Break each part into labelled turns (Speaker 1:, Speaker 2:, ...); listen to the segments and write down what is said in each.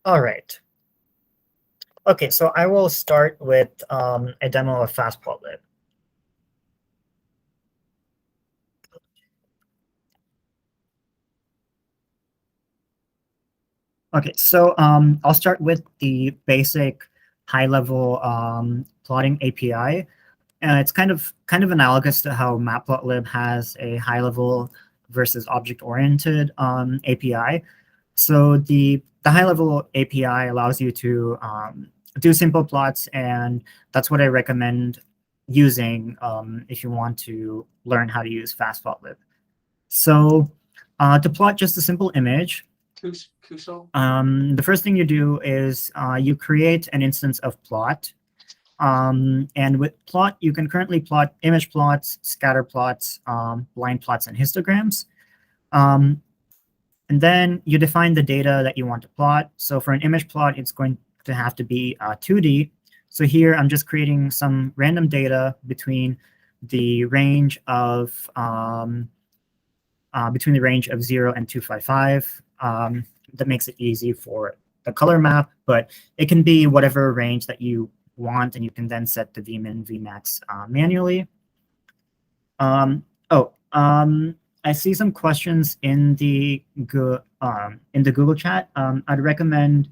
Speaker 1: All right. Okay, so I will start with a demo of fastplotlib. Okay, so I'll start with the basic high-level plotting API. It's kind of analogous to how matplotlib has a high-level versus object-oriented API. So the high-level API allows you to do simple plots, and that's what I recommend using if you want to learn how to use fastplotlib. So to plot just a simple image, the first thing you do is you create an instance of plot. And with plot, you can currently plot image plots, scatter plots, line plots, and histograms. And then you define the data that you want to plot. So for an image plot, it's going to have to be 2D. So here I'm just creating some random data between the range of 0 and 255. That makes it easy for the color map, but it can be whatever range that you want, and you can then set the vmin, vmax manually. I see some questions in the Google chat. I'd recommend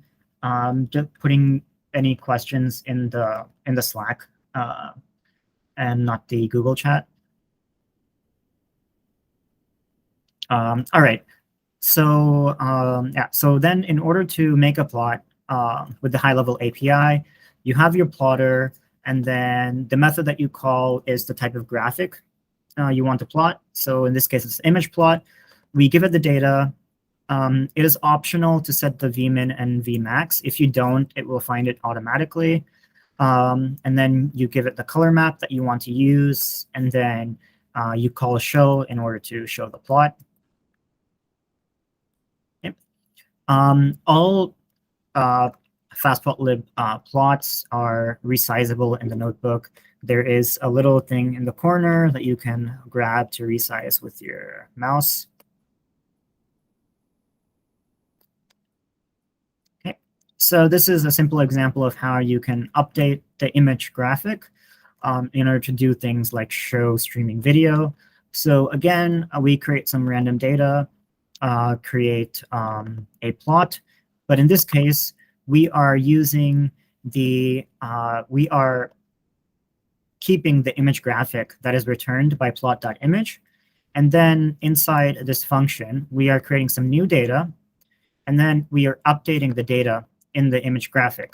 Speaker 1: just putting any questions in the Slack and not the Google chat. All right. So yeah. So then, in order to make a plot with the high-level API, you have your plotter, and then the method that you call is the type of graphic you want to plot. So in this case, it's image plot. We give it the data. It is optional to set the vmin and vmax. If you don't, it will find it automatically. And then you give it the color map that you want to use, and then you call show in order to show the plot. Okay. All fastplotlib plots are resizable in the notebook. There is a little thing in the corner that you can grab to resize with your mouse. Okay, so this is a simple example of how you can update the image graphic in order to do things like show streaming video. So again, we create some random data, create a plot, but in this case, we are using we are keeping the image graphic that is returned by plot.image. And then inside this function, we are creating some new data, and then we are updating the data in the image graphic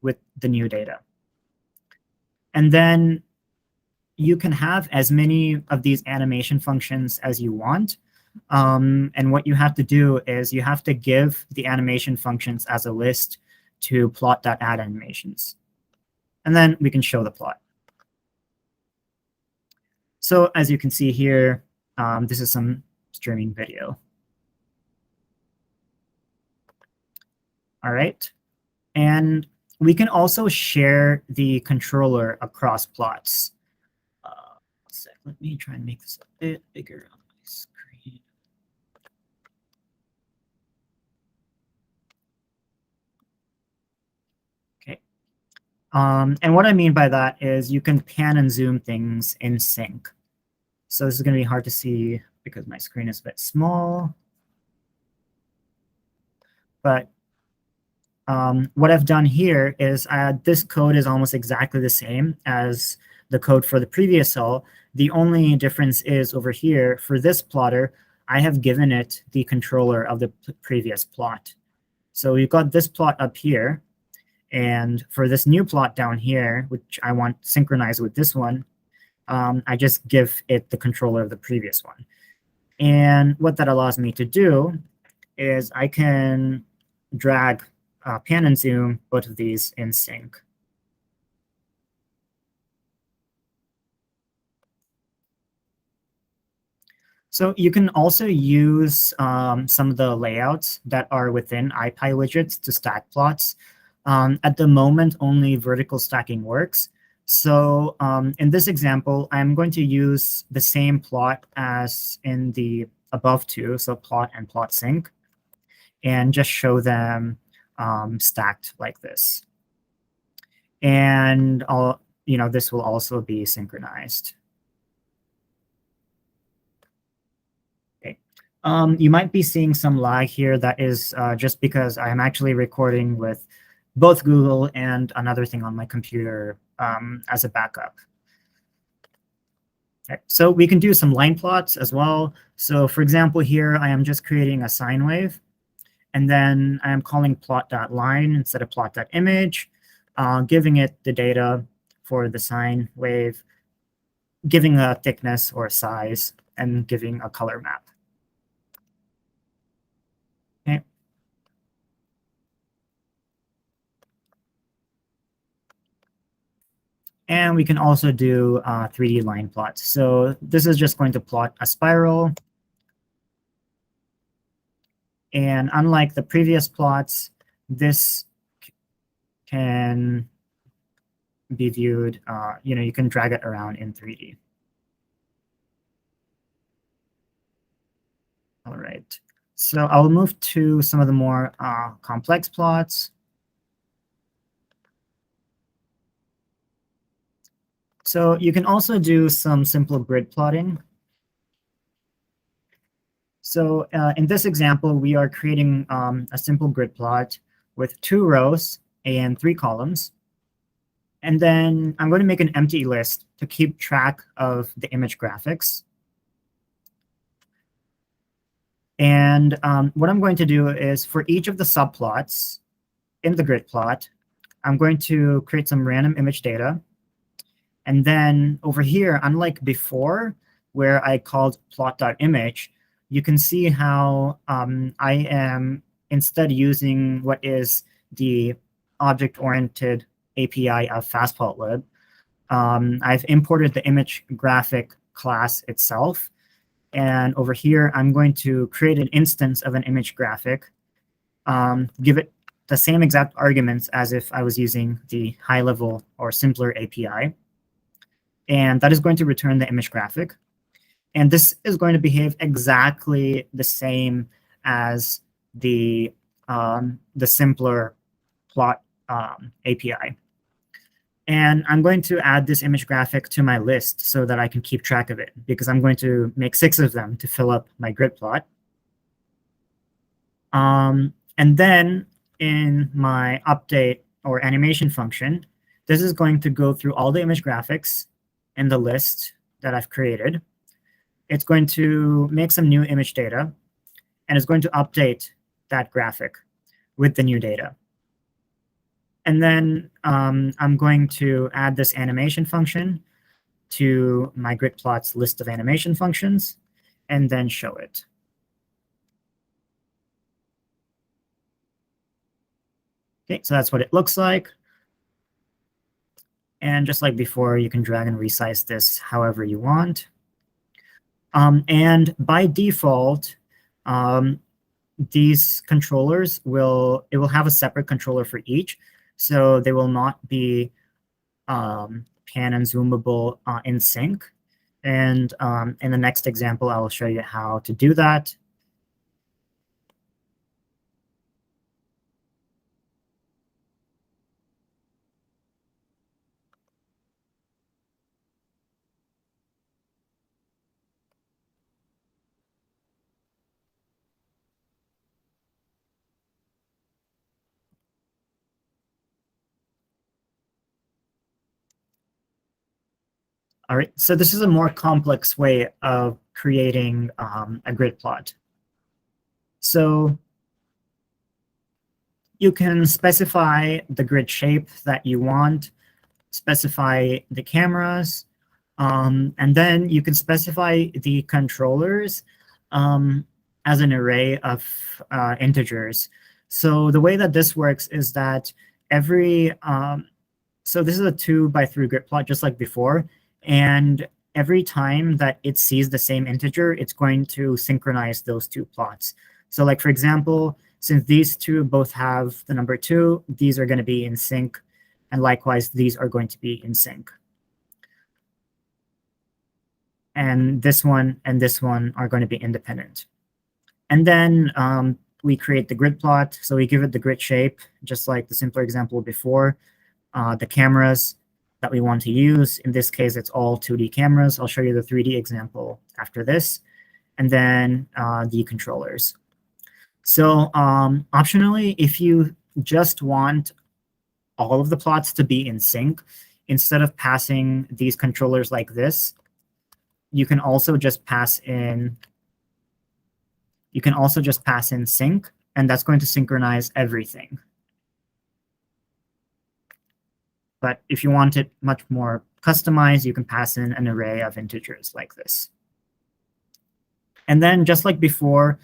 Speaker 1: with the new data. And then you can have as many of these animation functions as you want. And what you have to do is you have to give the animation functions as a list to plot.addAnimations. And then we can show the plot. So as you can see here, this is some streaming video. All right. And we can also share the controller across plots. Let me try and make this a bit bigger on my screen. Okay. And what I mean by that is you can pan and zoom things in sync. So this is going to be hard to see because my screen is a bit small. But what I've done here is this code is almost exactly the same as the code for the previous cell. The only difference is over here, for this plotter, I have given it the controller of the previous plot. So we've got this plot up here. And for this new plot down here, which I want synchronized with this one, I just give it the controller of the previous one. And what that allows me to do is I can drag pan and zoom both of these in sync. So you can also use some of the layouts that are within IPy widgets to stack plots. At the moment, only vertical stacking works. So in this example, I'm going to use the same plot as in the above two, so plot and plot sync, and just show them stacked like this. And this will also be synchronized. Okay. You might be seeing some lag here. That is just because I'm actually recording with both Google and another thing on my computer as a backup. Okay. So we can do some line plots as well. So for example, here I am just creating a sine wave. And then I am calling plot.line instead of plot.image, giving it the data for the sine wave, giving a thickness or a size, and giving a color map. Okay. And we can also do 3D line plots. So this is just going to plot a spiral. And unlike the previous plots, this can be viewed, you can drag it around in 3D. All right. So I'll move to some of the more complex plots. So you can also do some simple grid plotting. So in this example, we are creating a simple grid plot with 2 rows and 3 columns. And then I'm going to make an empty list to keep track of the image graphics. And what I'm going to do is for each of the subplots in the grid plot, I'm going to create some random image data. And then over here, unlike before, where I called plot.image, you can see how I am instead using what is the object-oriented API of fastplotlib. I've imported the image graphic class itself. And over here, I'm going to create an instance of an image graphic, give it the same exact arguments as if I was using the high-level or simpler API. And that is going to return the image graphic. And this is going to behave exactly the same as the simpler plot API. And I'm going to add this image graphic to my list so that I can keep track of it, because I'm going to make 6 of them to fill up my grid plot. And then in my update or animation function, this is going to go through all the image graphics in the list that I've created. It's going to make some new image data, and it's going to update that graphic with the new data. And then I'm going to add this animation function to my grid plot's list of animation functions, and then show it. Okay, so that's what it looks like. And just like before, you can drag and resize this however you want. And by default, these controllers will have a separate controller for each, so they will not be pan and zoomable in sync. And in the next example, I will show you how to do that. All right, so this is a more complex way of creating a grid plot. So you can specify the grid shape that you want, specify the cameras, and then you can specify the controllers as an array of integers. So the way that this works is that so this is a 2x3 grid plot, just like before. And every time that it sees the same integer, it's going to synchronize those 2 plots. So like, for example, since these 2 both have the number 2, these are going to be in sync. And likewise, these are going to be in sync. And this one are going to be independent. And then we create the grid plot. So we give it the grid shape, just like the simpler example before. The cameras that we want to use. In this case, it's all 2D cameras. I'll show you the 3D example after this. And then the controllers. So optionally, if you just want all of the plots to be in sync, instead of passing these controllers like this, you can also just pass in sync, and that's going to synchronize everything. But if you want it much more customized, you can pass in an array of integers like this. And then just like before,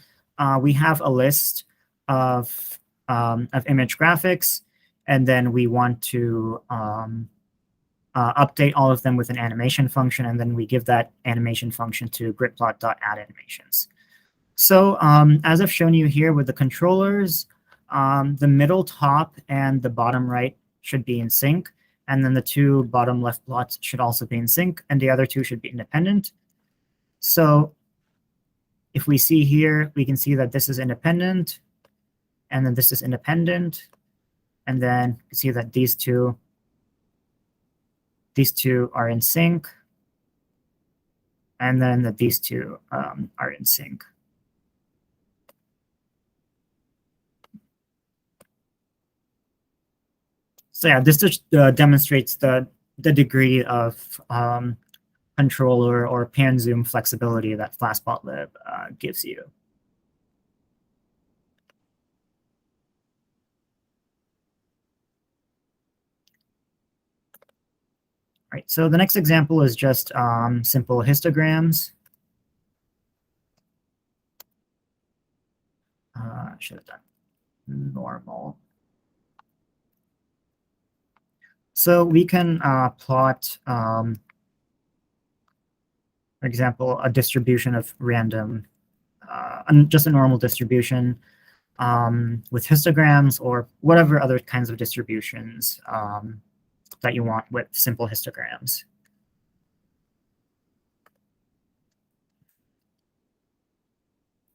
Speaker 1: we have a list of image graphics, and then we want to update all of them with an animation function, and then we give that animation function to gridplot.addAnimations. So as I've shown you here with the controllers, the middle top and the bottom right should be in sync, and then the two bottom left plots should also be in sync, and the other two should be independent. So if we see here, we can see that this is independent, and then this is independent, and then you see that these two are in sync, and then that these two are in sync. So yeah, this just demonstrates the degree of controller or pan zoom flexibility that fastplotlib gives you. All right, so the next example is just simple histograms. I should have done normal. So we can plot, for example, a distribution of random, just a normal distribution with histograms or whatever other kinds of distributions that you want with simple histograms.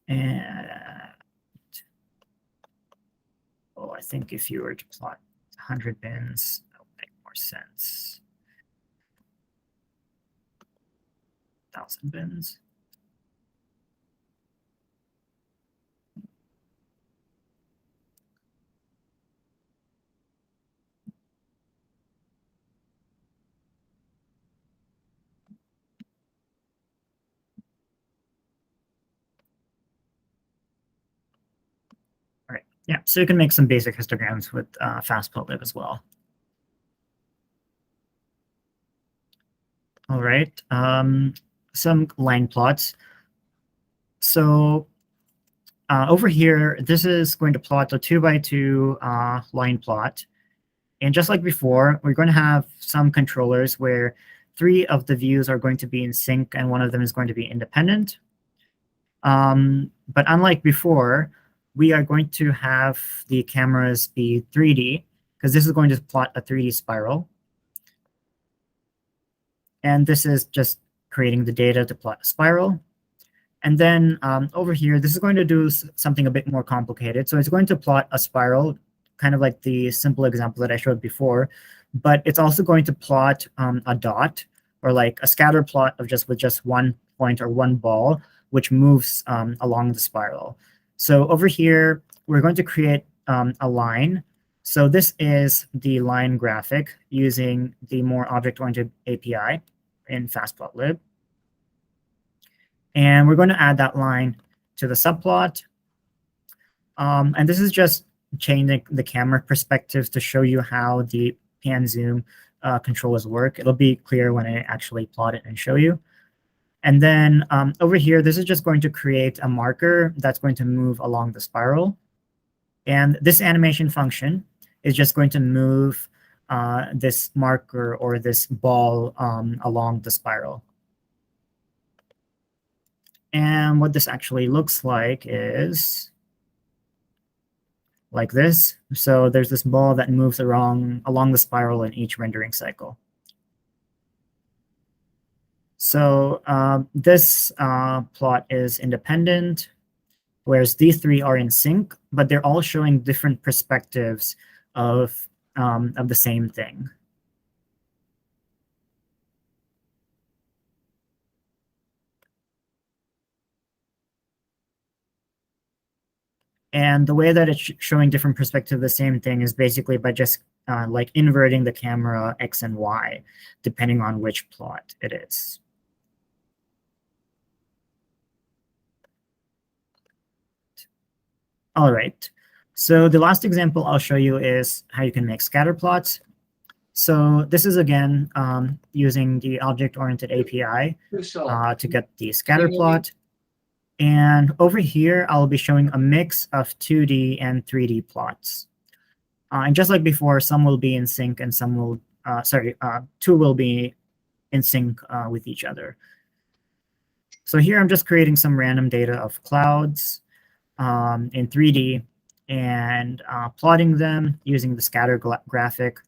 Speaker 1: And I think if you were to plot 100 bins, that would make more sense. 1,000 bins. All right, yeah, so you can make some basic histograms with fastplotlib as well. All right, some line plots. So over here, this is going to plot a 2x2 line plot. And just like before, we're going to have some controllers where 3 of the views are going to be in sync and 1 of them is going to be independent. But unlike before, we are going to have the cameras be 3D, because this is going to plot a 3D spiral. And this is just creating the data to plot a spiral. And then over here, this is going to do something a bit more complicated. So it's going to plot a spiral, kind of like the simple example that I showed before, but it's also going to plot a dot, or like a scatter plot of with just one point or one ball, which moves along the spiral. So over here, we're going to create a line. So this is the line graphic using the more object-oriented API in fastplotlib. And we're going to add that line to the subplot. And this is just changing the camera perspective to show you how the pan zoom controllers work. It'll be clear when I actually plot it and show you. And then over here, this is just going to create a marker that's going to move along the spiral. And this animation function is just going to move this marker or this ball along the spiral. And what this actually looks like is like this. So there's this ball that moves along the spiral in each rendering cycle. So this plot is independent. whereas these three are in sync, but they're all showing different perspectives of the same thing. And the way that it's showing different perspectives of the same thing is basically by just like inverting the camera X and Y, depending on which plot it is. All right. So the last example I'll show you is how you can make scatter plots. So this is, again, using the object-oriented API to get the scatter plot. And over here, I'll be showing a mix of 2D and 3D plots. And just like before, some will be in sync and some will, two will be in sync with each other. So here I'm just creating some random data of clouds in 3D and plotting them using the scatter graphic.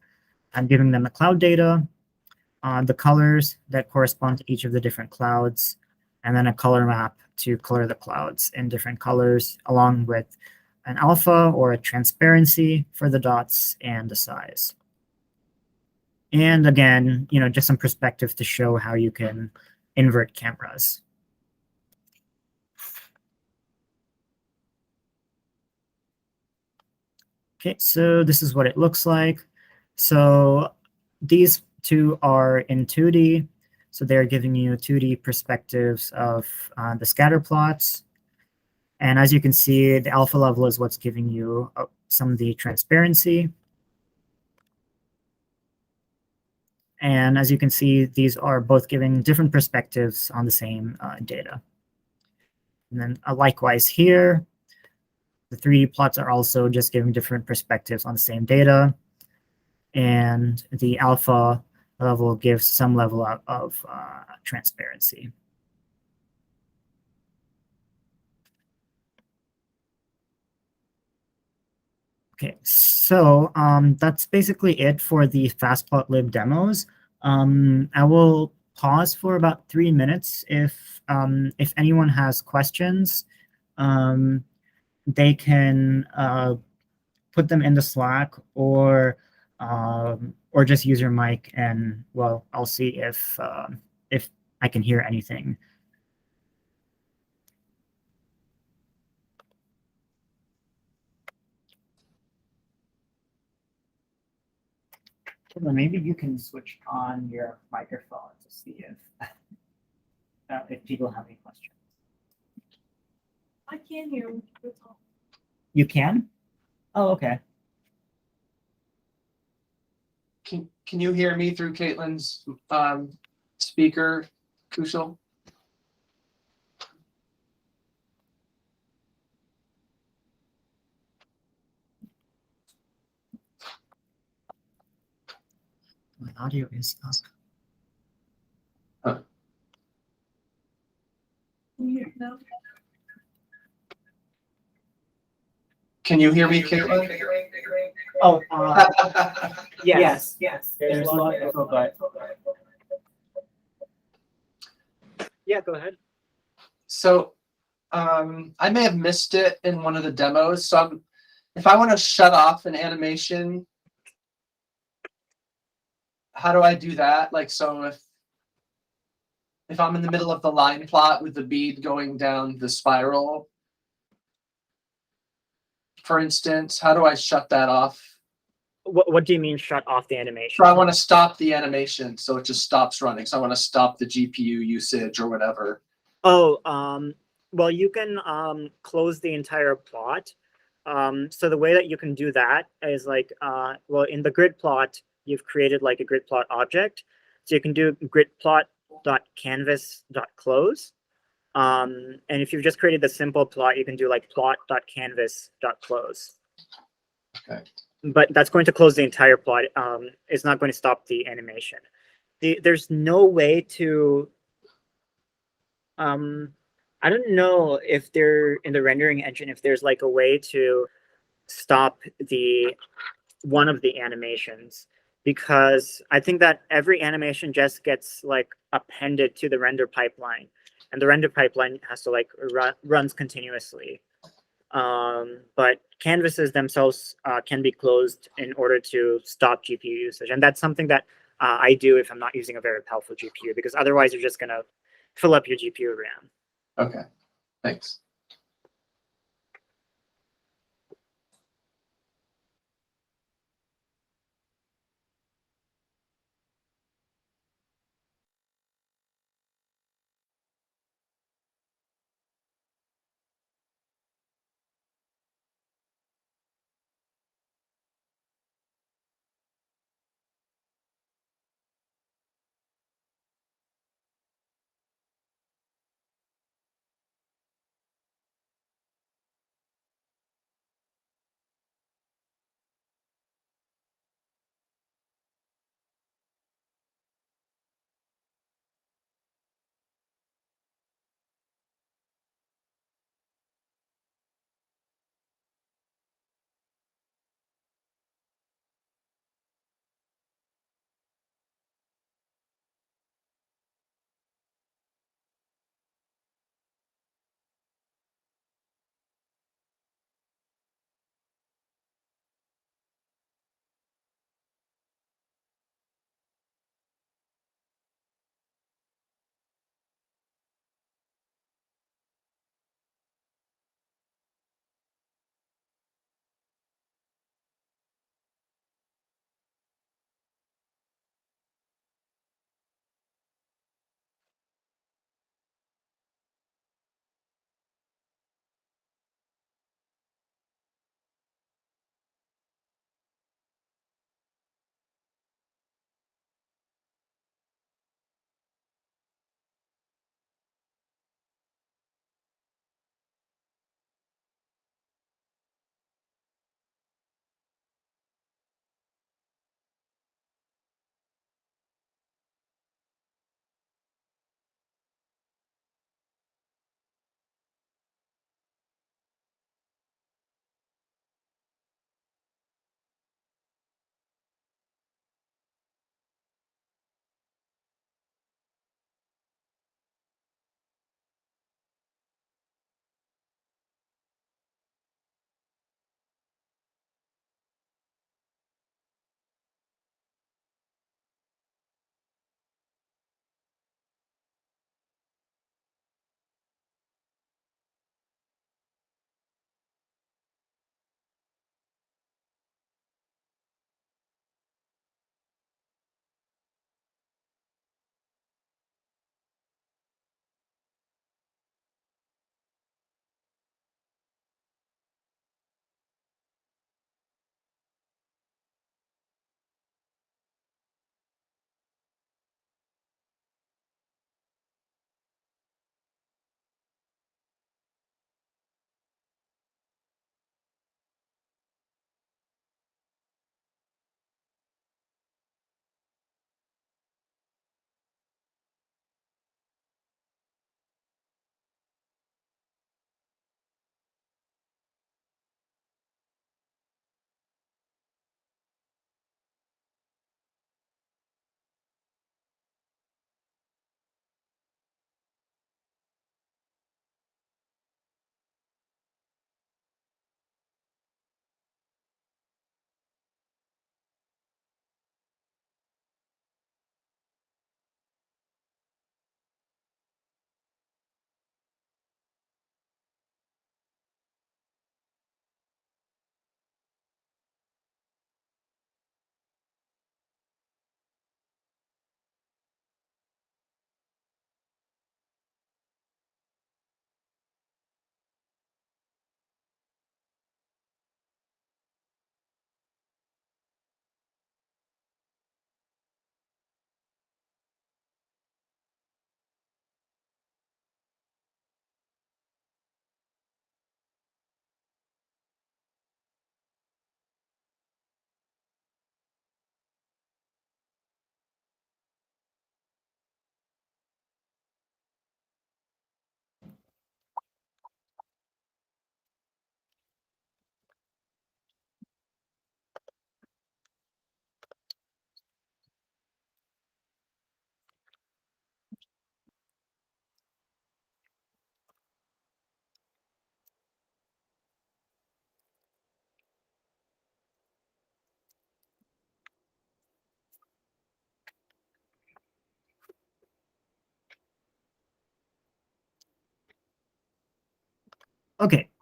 Speaker 1: I'm giving them the cloud data, the colors that correspond to each of the different clouds, and then a color map to color the clouds in different colors, along with an alpha or a transparency for the dots and the size. And again, just some perspective to show how you can invert cameras. Okay, so this is what it looks like. So these two are in 2D. So they're giving you 2D perspectives of the scatter plots. And as you can see, the alpha level is what's giving you some of the transparency. And as you can see, these are both giving different perspectives on the same data. And then likewise here, the 3D plots are also just giving different perspectives on the same data. And the alpha level gives some level of transparency. Okay, so that's basically it for the fastplotlib demos. I will pause for about 3 minutes. If anyone has questions, they can put them in the Slack or just use your mic, and well, I'll see if I can hear anything. Maybe you can switch on your microphone to see if people have any questions.
Speaker 2: I can hear you.
Speaker 1: You can? Oh, okay.
Speaker 3: Can you hear me through Caitlin's speaker, Kushal?
Speaker 1: My audio is up.
Speaker 3: Can you hear me, Caitlin?
Speaker 1: Oh, yes. There's a lot of echo, but yeah, go ahead.
Speaker 3: So I may have missed it in one of the demos. So if I want to shut off an animation, how do I do that? Like, so if I'm in the middle of the line plot with the bead going down the spiral, for instance, how do I shut that off?
Speaker 1: What do you mean shut off the animation?
Speaker 3: So I want to stop the animation so it just stops running. So I want to stop the GPU usage or whatever.
Speaker 1: Oh, well, you can close the entire plot. So the way that you can do that is like, well, in the grid plot, you've created like a grid plot object. So you can do grid plot.canvas.close. And if you've just created the simple plot, you can do like plot.canvas.close.
Speaker 3: Okay.
Speaker 1: But that's going to close the entire plot. It's not going to stop the animation. There's no way to, I don't know if they're in the rendering engine, if there's like a way to stop one of the animations, because I think that every animation just gets like appended to the render pipeline, and the render pipeline has to like runs continuously. But canvases themselves can be closed in order to stop GPU usage. And that's something that I do if I'm not using a very powerful GPU, because otherwise you're just going to fill up your GPU RAM.
Speaker 3: Okay, thanks.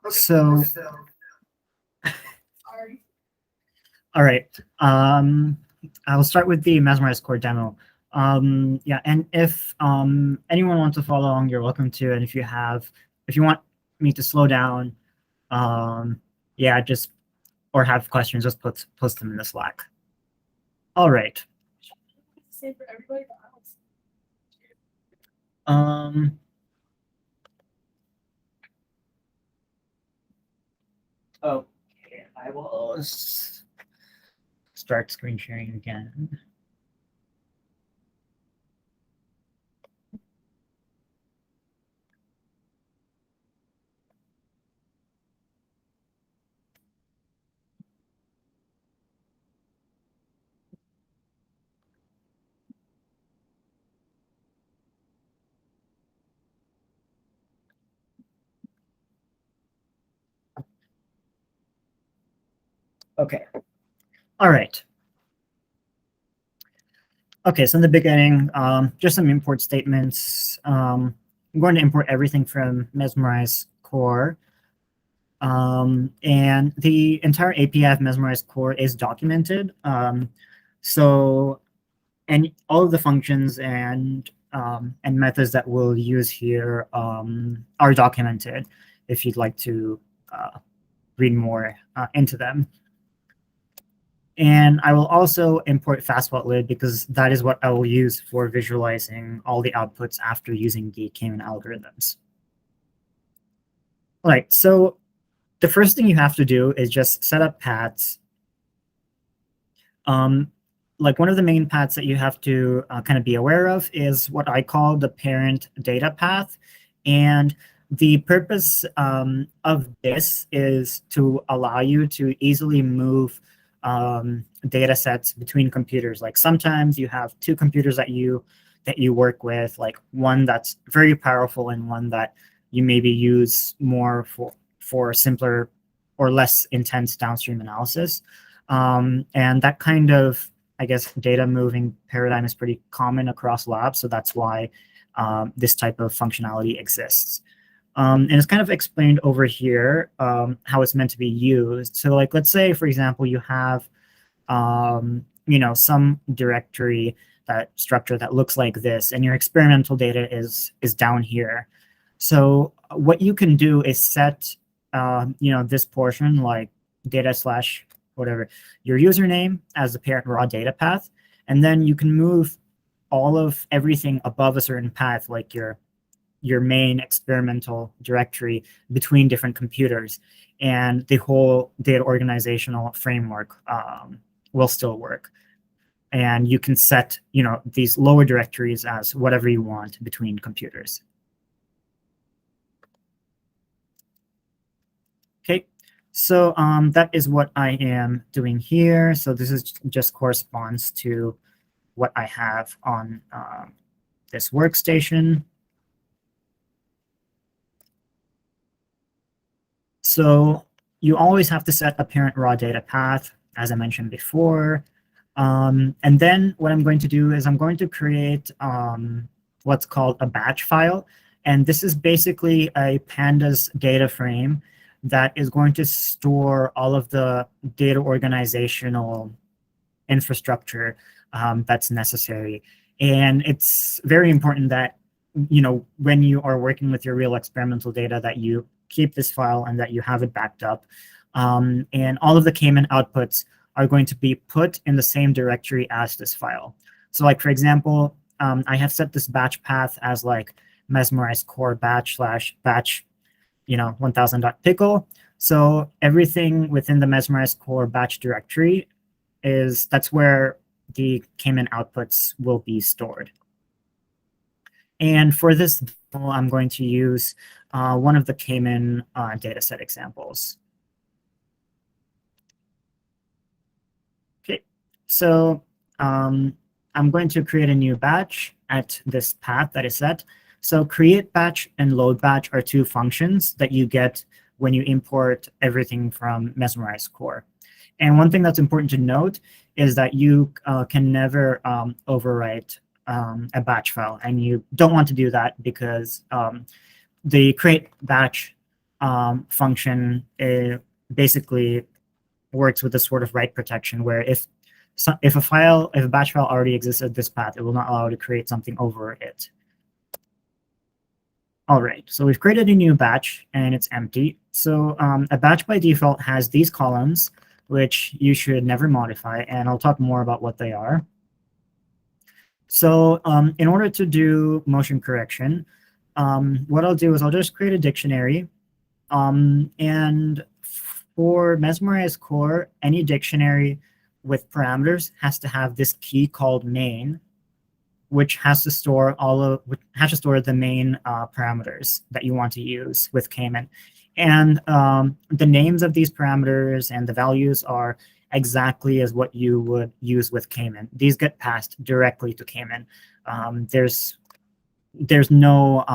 Speaker 1: So,
Speaker 2: Sorry.
Speaker 1: all right. I'll start with the mesmerize-core demo. Yeah, and if anyone wants to follow along, you're welcome to. And if you want me to slow down, yeah, just or have questions, just post them in the Slack. All right.
Speaker 2: Same for everybody else.
Speaker 1: Okay, I will start screen sharing again. Okay. All right. Okay, so in the beginning, just some import statements. I'm going to import everything from mesmerize-core. And the entire API of mesmerize-core is documented. And all of the functions and methods that we'll use here are documented if you'd like to read more into them. And I will also import fastplotlib because that is what I will use for visualizing all the outputs after using the K-mean algorithms. All right, so the first thing you have to do is just set up paths. Like one of the main paths that you have to kind of be aware of is what I call the parent data path. And the purpose of this is to allow you to easily move data sets between computers. Like sometimes you have two computers that you work with, like one that's very powerful and one that you maybe use more for simpler or less intense downstream analysis. And that kind of, I guess, data moving paradigm is pretty common across labs. So that's why this type of functionality exists. And it's kind of explained over here how it's meant to be used. So like, let's say, for example, you have, some directory, that structure that looks like this, and your experimental data is down here. So what you can do is set, this portion, like data / whatever, your username as the parent raw data path, and then you can move all of everything above a certain path, like your main experimental directory, between different computers, and the whole data organizational framework will still work. And you can set, these lower directories as whatever you want between computers. Okay, so that is what I am doing here. So this is just corresponds to what I have on this workstation. So you always have to set a parent raw data path, as I mentioned before. And then what I'm going to do is I'm going to create what's called a batch file. And this is basically a pandas data frame that is going to store all of the data organizational infrastructure that's necessary. And it's very important that, when you are working with your real experimental data, that you keep this file and that you have it backed up. And all of the K-mean outputs are going to be put in the same directory as this file. So like, for example, I have set this batch path as like mesmerize-core batch / batch, 1000.pickle. So everything within the mesmerize-core batch directory that's where the K-mean outputs will be stored. And for this demo, I'm going to use one of the K-mean dataset examples. Okay, so I'm going to create a new batch at this path that is set. So create batch and load batch are two functions that you get when you import everything from mesmerize-core. And one thing that's important to note is that you can never overwrite a batch file, and you don't want to do that because the create batch function basically works with this sort of write protection, where if a batch file already exists at this path, it will not allow you to create something over it. All right, so we've created a new batch and it's empty. So a batch by default has these columns, which you should never modify, and I'll talk more about what they are. So in order to do motion correction, what I'll do is I'll just create a dictionary. And for mesmerize-core, any dictionary with parameters has to have this key called main, which has to store the main parameters that you want to use with Cayman. And the names of these parameters and the values are exactly as what you would use with Cayman. These get passed directly to Cayman. There's no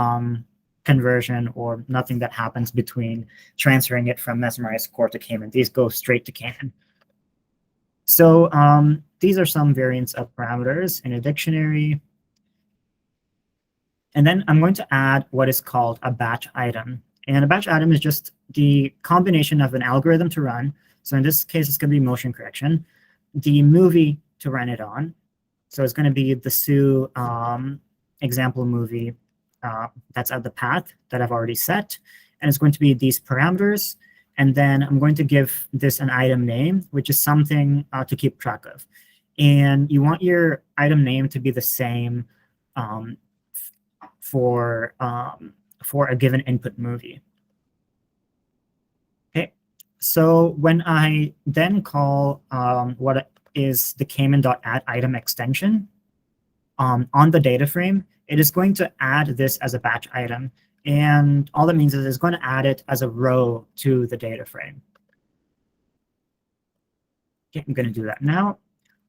Speaker 1: conversion or nothing that happens between transferring it from mesmerize-core to Cayman. These go straight to Cayman. So these are some variants of parameters in a dictionary. And then I'm going to add what is called a batch item. And a batch item is just the combination of an algorithm to run. So in this case, it's going to be motion correction, the movie to run it on. So it's going to be the Sue example movie that's at the path that I've already set. And it's going to be these parameters. And then I'm going to give this an item name, which is something to keep track of. And you want your item name to be the same for a given input movie. Okay, so when I then call what is the Cayman.add item extension on the data frame, it is going to add this as a batch item. And all that means is it's going to add it as a row to the data frame. Okay, I'm going to do that now.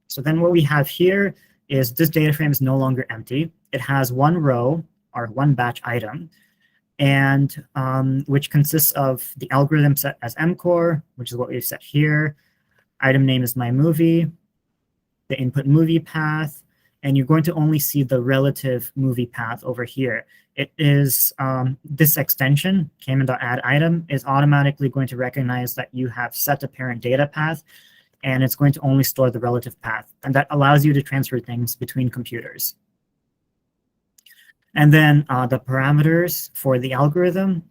Speaker 1: So then what we have here is this data frame is no longer empty. It has one row or one batch item, and which consists of the algorithm set as mcore, which is what we've set here. Item name is my movie, the input movie path, and you're going to only see the relative movie path over here. It is this extension, Cayman.add item, is automatically going to recognize that you have set a parent data path, and it's going to only store the relative path. And that allows you to transfer things between computers. And then the parameters for the algorithm,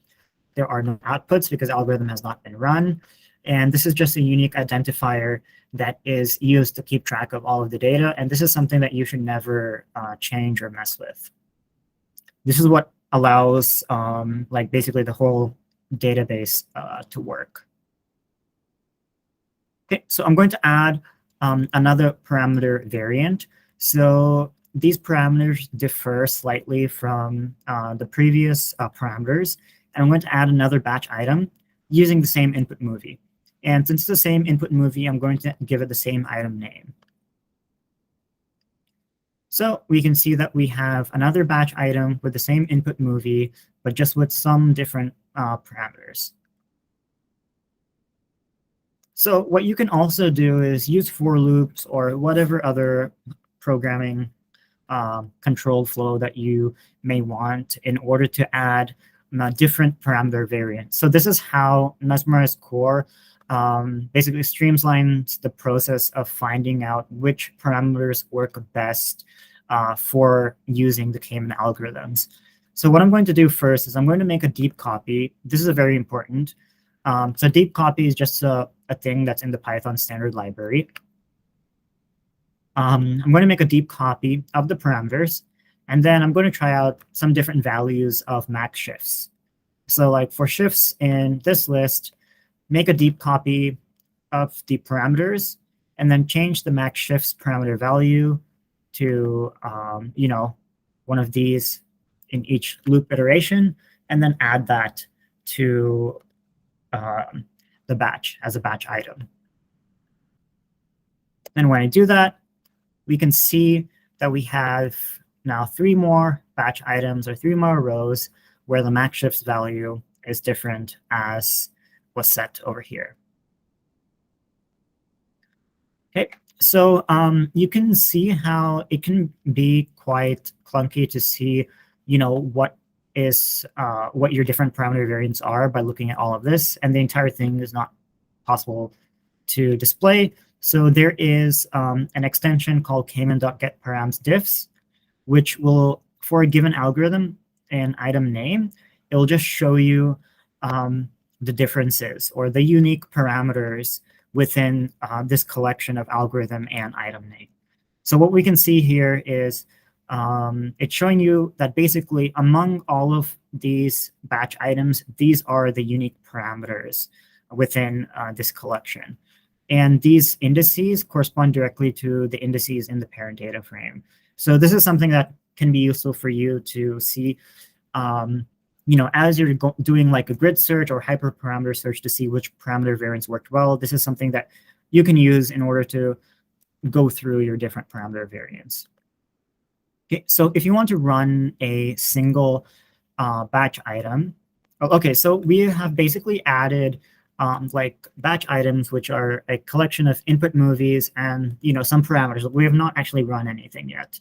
Speaker 1: there are no outputs because the algorithm has not been run. And this is just a unique identifier that is used to keep track of all of the data. And this is something that you should never change or mess with. This is what allows like basically the whole database to work. Okay, so I'm going to add another parameter variant. So these parameters differ slightly from the previous parameters. And I'm going to add another batch item using the same input movie. And since it's the same input movie, I'm going to give it the same item name. So we can see that we have another batch item with the same input movie, but just with some different parameters. So what you can also do is use for loops or whatever other programming control flow that you may want in order to add different parameter variants. So this is how mesmerize-core basically streamlines the process of finding out which parameters work best for using the Cayman algorithms. So what I'm going to do first is I'm going to make a deep copy. This is very important. So deep copy is just a thing that's in the Python standard library. I'm going to make a deep copy of the parameters, and then I'm going to try out some different values of max shifts. So like for shifts in this list, make a deep copy of the parameters, and then change the max shifts parameter value to one of these in each loop iteration, and then add that to the batch as a batch item. And when I do that, we can see that we have now 3 more batch items or 3 more rows where the max shifts value is different as was set over here. Okay, so you can see how it can be quite clunky to see, what is what your different parameter variants are by looking at all of this, and the entire thing is not possible to display. So there is an extension called cayman.getParams_diffs, which will, for a given algorithm and item name, it will just show you the differences or the unique parameters within this collection of algorithm and item name. So what we can see here is it's showing you that basically among all of these batch items, these are the unique parameters within this collection. And these indices correspond directly to the indices in the parent data frame. So this is something that can be useful for you to see, as you're doing like a grid search or hyperparameter search to see which parameter variants worked well. This is something that you can use in order to go through your different parameter variants. Okay, so if you want to run a single batch item, okay, so we have basically added like batch items, which are a collection of input movies and some parameters. We have not actually run anything yet.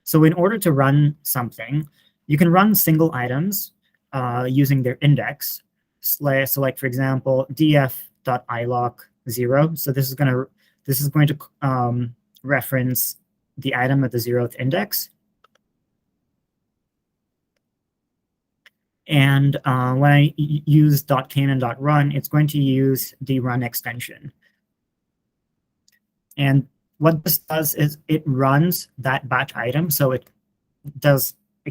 Speaker 1: So in order to run something, you can run single items using their index. So like, for example, df.iloc0. So this is going to reference the item at the 0th index. And when I use .cayman.run, it's going to use the run extension. And what this does is it runs that batch item. So it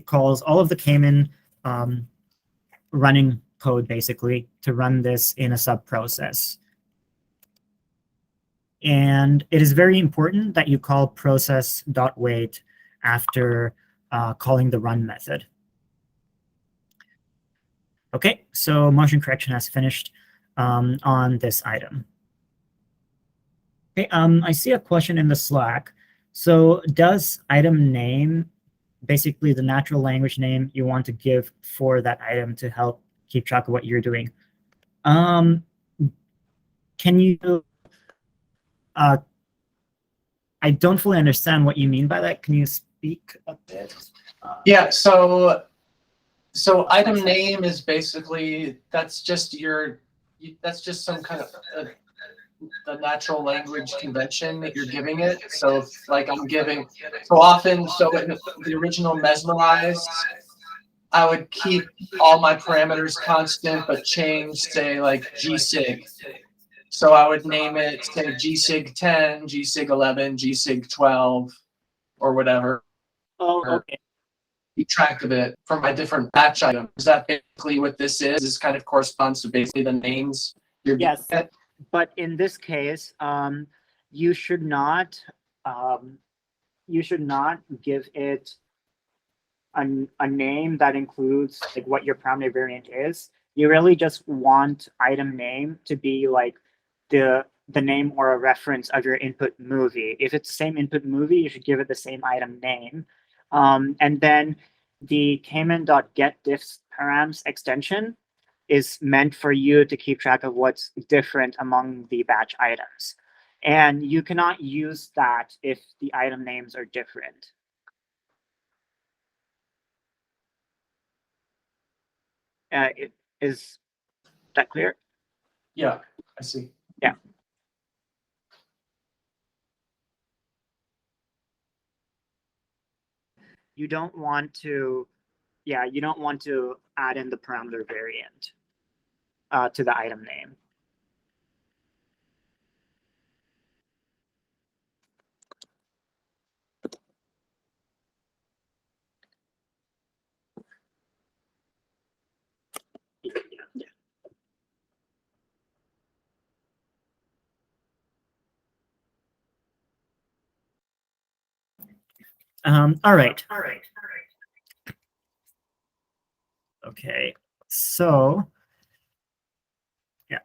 Speaker 1: calls all of the Cayman running code basically to run this in a sub-process. And it is very important that you call process.wait after calling the run method. Okay, so motion correction has finished on this item. Okay, I see a question in the Slack. So does item name, basically the natural language name you want to give for that item to help keep track of what you're doing? Can you, I don't fully understand what you mean by that. Can you speak a bit?
Speaker 3: Yeah, so item name is basically, that's just some kind of the natural language convention that you're giving it. So like I'm giving, so often, so in the original Mesmerize, I would keep all my parameters constant, but change, say, like gsig. So I would name it, say, gsig 10, gsig 11, gsig 12, or whatever.
Speaker 1: Oh, okay.
Speaker 3: Keep track of it for my different batch items. Is that basically what this is? This kind of corresponds to basically the names you're
Speaker 1: Yes,
Speaker 3: giving it?
Speaker 1: but in this case, you should not give it a name that includes like what your parameter variant is. You really just want item name to be like the name or a reference of your input movie. If it's the same input movie, you should give it the same item name. And then the cayman.getDiffParams extension is meant for you to keep track of what's different among the batch items. And you cannot use that if the item names are different. Is that clear?
Speaker 3: Yeah, I see.
Speaker 1: Yeah. You don't want to add in the parameter variant to the item name. All right. Okay, so yeah.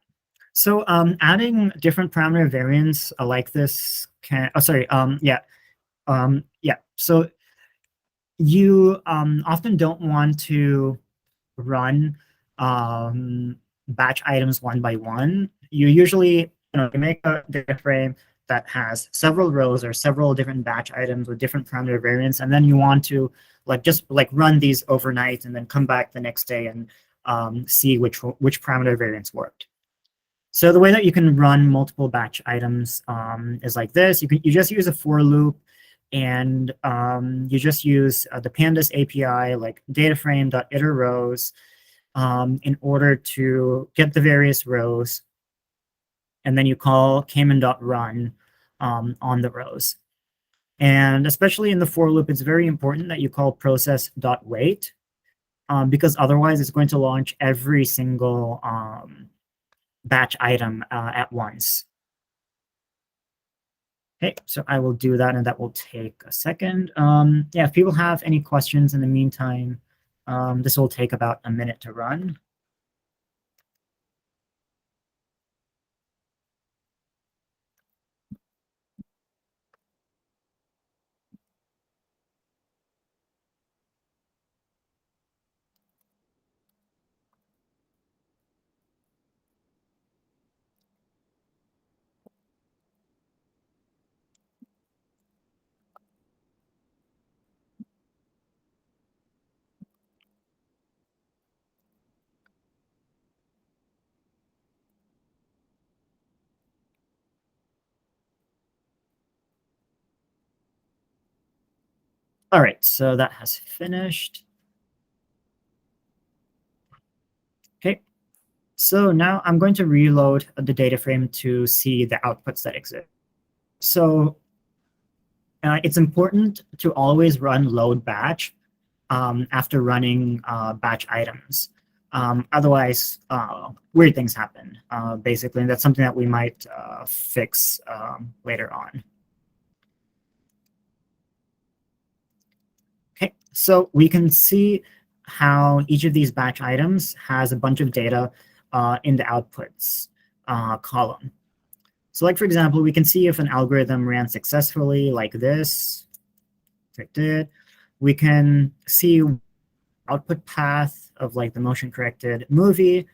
Speaker 1: So adding different parameter variants like this can, so you often don't want to run batch items one by one. You usually you make a data frame, that has several rows or several different batch items with different parameter variants, and then you want to just run these overnight and then come back the next day and see which parameter variants worked. So the way that you can run multiple batch items is like this. You just use a for loop, and you just use the pandas API, like dataframe.iterRows, in order to get the various rows, and then you call cayman.run on the rows. And especially in the for loop, it's very important that you call process.wait, because otherwise it's going to launch every single batch item at once. Okay, so I will do that, and that will take a second. Yeah, if people have any questions in the meantime, this will take about a minute to run. All right, so that has finished. Okay, so now I'm going to reload the data frame to see the outputs that exist. So it's important to always run load batch after running batch items. Otherwise, weird things happen, basically, and that's something that we might fix later on. Okay, so we can see how each of these batch items has a bunch of data in the outputs column. So like, for example, we can see if an algorithm ran successfully like this. It did. We can see output path of like the motion corrected movie,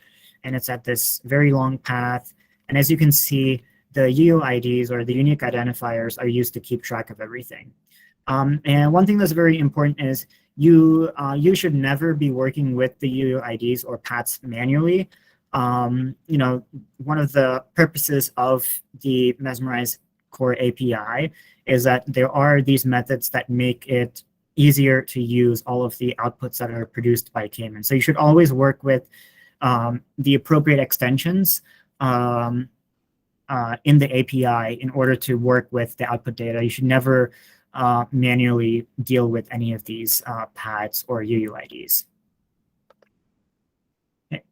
Speaker 1: and it's at this very long path. And as you can see, the UUIDs, or the unique identifiers, are used to keep track of everything. And one thing that's very important is you should never be working with the UUIDs or paths manually. You know, one of the purposes of the mesmerize-core API is that there are these methods that make it easier to use all of the outputs that are produced by Cayman. So you should always work with the appropriate extensions in the API in order to work with the output data. You should never manually deal with any of these paths or UUIDs. Okay.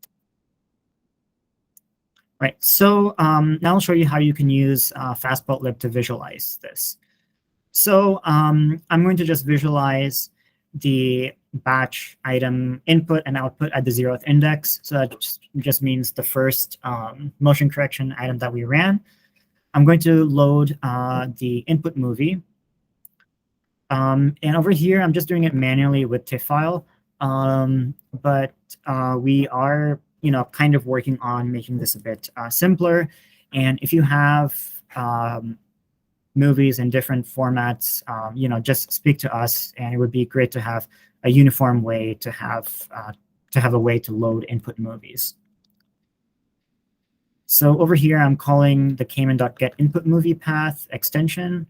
Speaker 1: Right, so now I'll show you how you can use fastplotlib to visualize this. So I'm going to just visualize the batch item input and output at the 0th index. So that just means the first motion correction item that we ran. I'm going to load the input movie. And over here, I'm just doing it manually with TIFF file. But we are, kind of working on making this a bit simpler. And if you have movies in different formats, just speak to us, and it would be great to have a uniform way to have a way to load input movies. So over here, I'm calling the cayman.getInputMovie path extension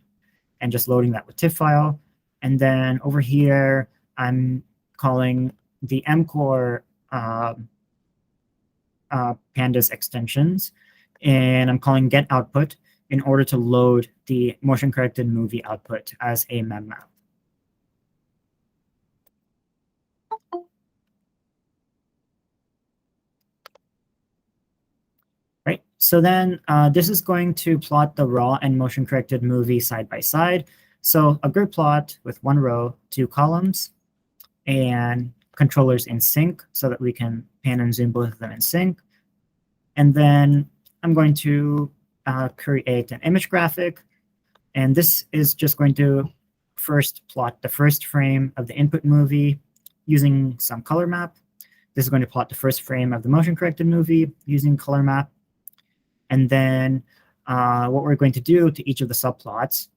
Speaker 1: and just loading that with TIFF file. And then over here, I'm calling the mcore pandas extensions, and I'm calling getOutput in order to load the motion corrected movie output as a mem map. Right, so then this is going to plot the raw and motion corrected movie side by side. So a grid plot with 1 row, 2 columns, and controllers in sync so that we can pan and zoom both of them in sync. And then I'm going to create an image graphic. And this is just going to first plot the first frame of the input movie using some color map. This is going to plot the first frame of the motion corrected movie using color map. And then what we're going to do to each of the subplots,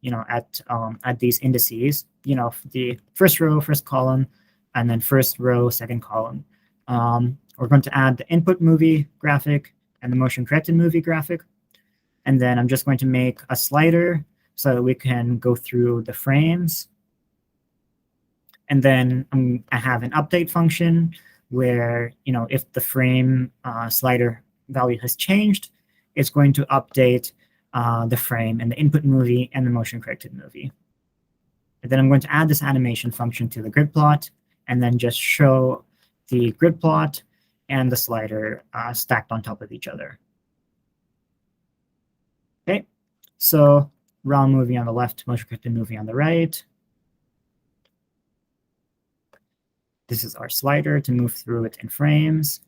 Speaker 1: at these indices, the first row, first column, and then first row, second column. We're going to add the input movie graphic and the motion corrected movie graphic. And then I'm just going to make a slider so that we can go through the frames. And then I have an update function where, if the frame slider value has changed, it's going to update the frame and the input movie and the motion corrected movie. And then I'm going to add this animation function to the grid plot and then just show the grid plot and the slider stacked on top of each other. Okay, so raw movie on the left, motion corrected movie on the right. This is our slider to move through it in frames.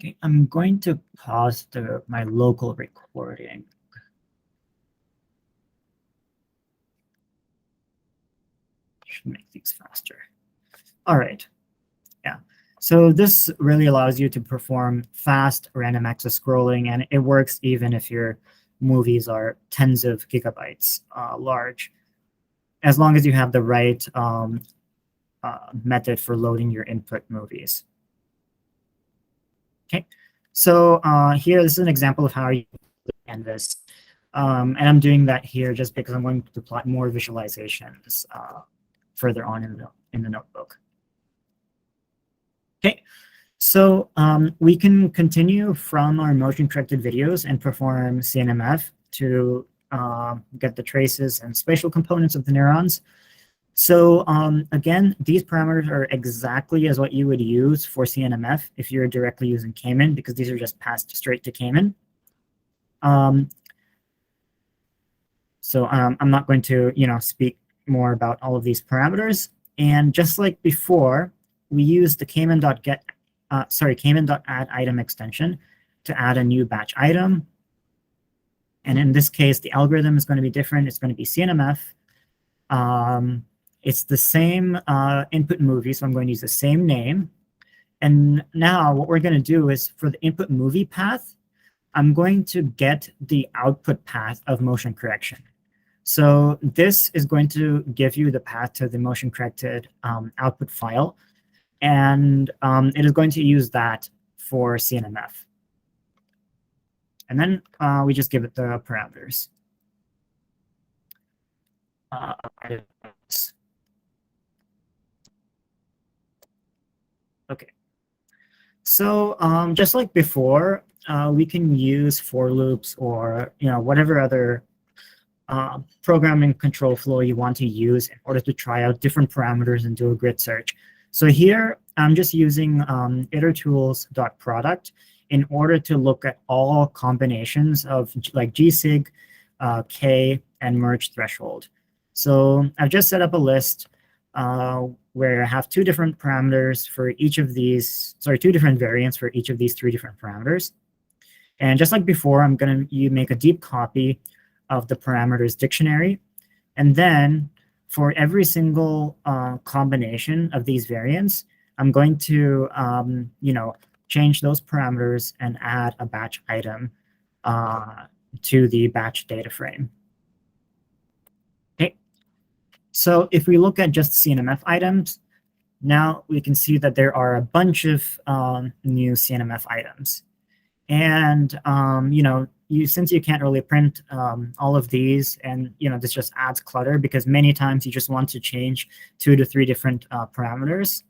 Speaker 1: Okay, I'm going to pause my local recording. Should make things faster. All right. Yeah. So this really allows you to perform fast random access scrolling, and it works even if your movies are tens of gigabytes large, as long as you have the right method for loading your input movies. Okay, so here, this is an example of how you canvas. And I'm doing that here just because I'm going to plot more visualizations further on in the notebook. Okay, so we can continue from our motion corrected videos and perform CNMF to get the traces and spatial components of the neurons. So again, these parameters are exactly as what you would use for CNMF if you're directly using K-min, because these are just passed straight to K-min. So I'm not going to speak more about all of these parameters. And just like before, we use the K-min.add item extension to add a new batch item. And in this case, the algorithm is going to be different. It's going to be CNMF. It's the same input movie, so I'm going to use the same name. And now what we're going to do is for the input movie path, I'm going to get the output path of motion correction. So this is going to give you the path to the motion corrected output file. And it is going to use that for CNMF. And then we just give it the parameters. Okay. So just like before, we can use for loops or whatever other programming control flow you want to use in order to try out different parameters and do a grid search. So here I'm just using itertools.product in order to look at all combinations of like gsig, k, and merge threshold. So I've just set up a list where I have two different parameters for each of these, two different variants for each of these three different parameters. And just like before, I'm going to make a deep copy of the parameters dictionary. And then for every single combination of these variants, I'm going to change those parameters and add a batch item to the batch data frame. Okay, so if we look at just CNMF items, now we can see that there are a bunch of new CNMF items. And since you can't really print all of these, and this just adds clutter because many times you just want to change 2 to 3 different parameters.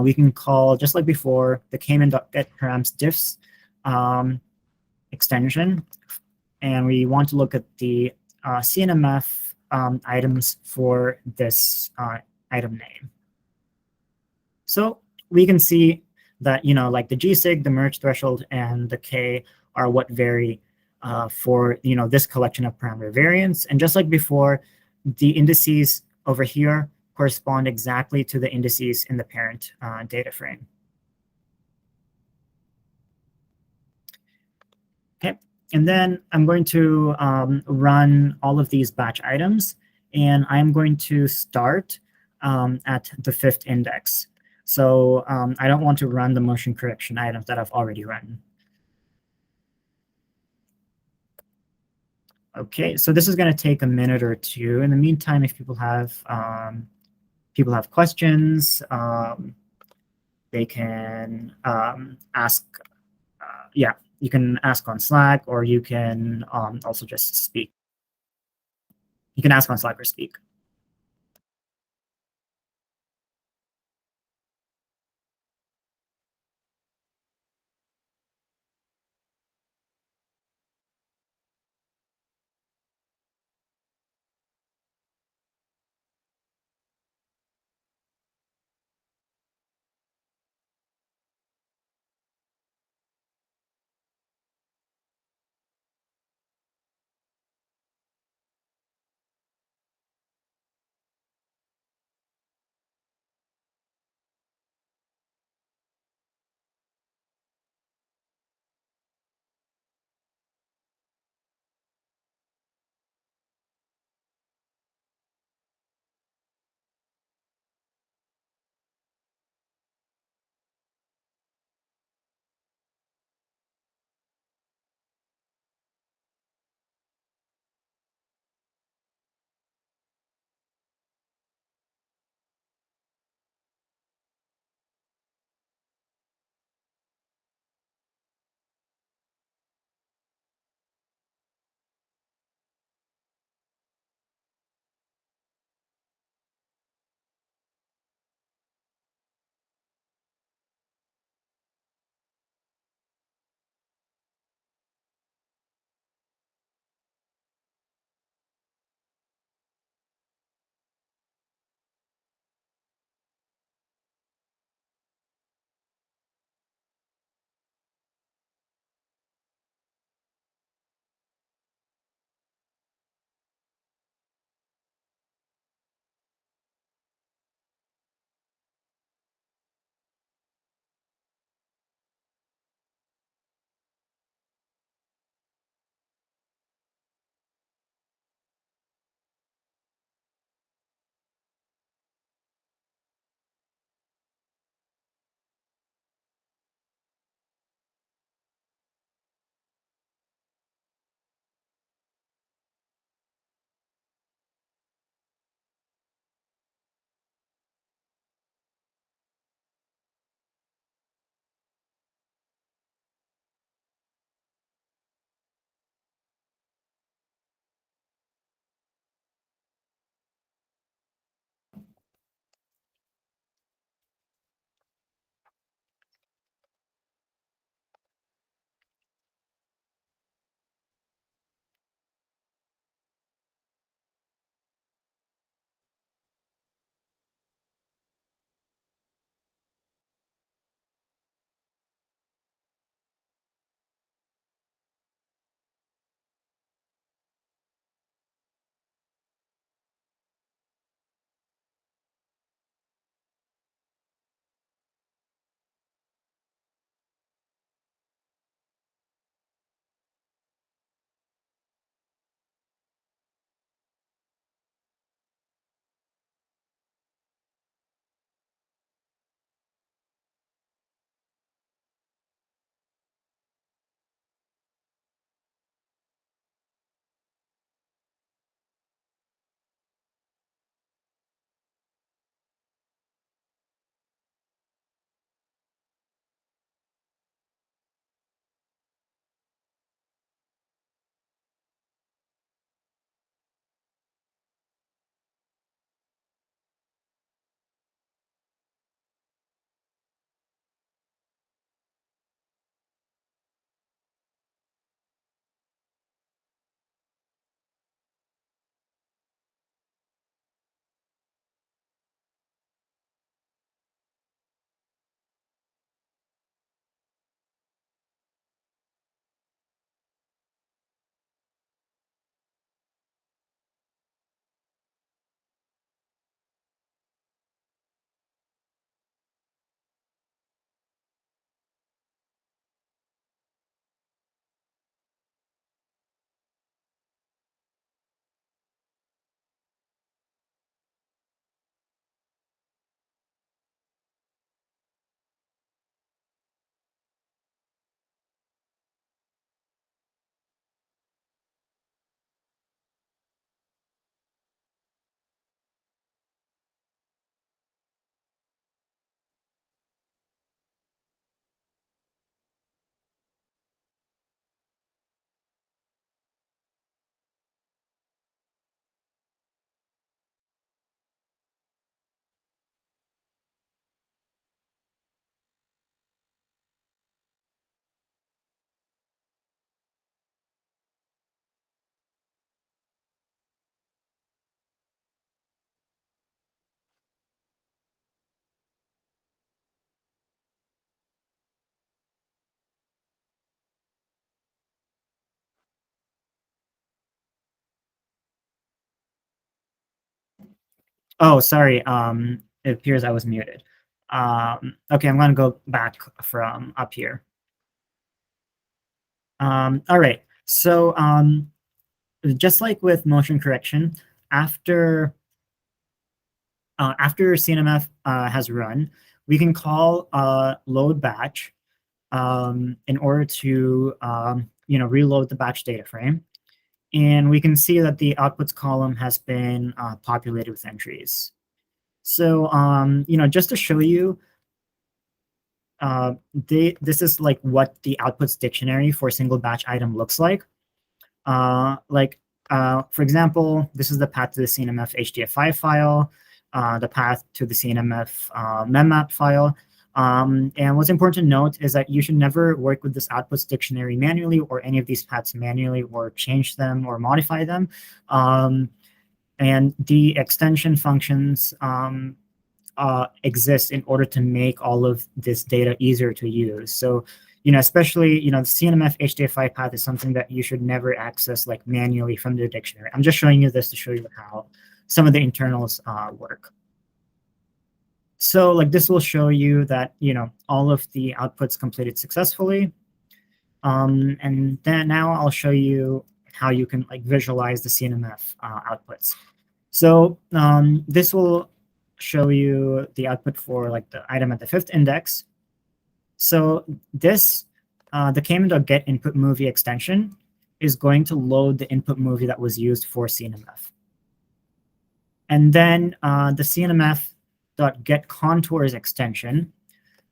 Speaker 1: We can call, just like before, the K-min.getParams.diffs extension, and we want to look at the CNMF items for this item name. So we can see that like the gsig, the merge threshold, and the k are what vary for this collection of parameter variants. And just like before, the indices over here correspond exactly to the indices in the parent data frame. Okay, and then I'm going to run all of these batch items, and I'm going to start at the 5th index. So I don't want to run the motion correction items that I've already run. Okay, so this is going to take a minute or two. In the meantime, if people have questions, they can ask. Yeah, you can ask on Slack, or you can also just speak. You can ask on Slack or speak. Oh, sorry. It appears I was muted. Okay, I'm going to go back from up here. All right. So just like with motion correction, after CNMF has run, we can call load batch in order to reload the batch data frame. And we can see that the outputs column has been populated with entries. So, just to show you, this is like what the outputs dictionary for a single batch item looks like. For example, this is the path to the CNMF HDF5 file, the path to the CNMF memmap file. And what's important to note is that you should never work with this outputs dictionary manually or any of these paths manually or change them or modify them. And the extension functions exist in order to make all of this data easier to use. So, especially, the CNMF HDF5 path is something that you should never access like manually from the dictionary. I'm just showing you this to show you how some of the internals work. So like this will show you that, all of the outputs completed successfully. And then now I'll show you how you can like visualize the CNMF outputs. So this will show you the output for like the item at the 5th index. So this, the k-min.get input movie extension is going to load the input movie that was used for CNMF. And then the CNMF.get contours extension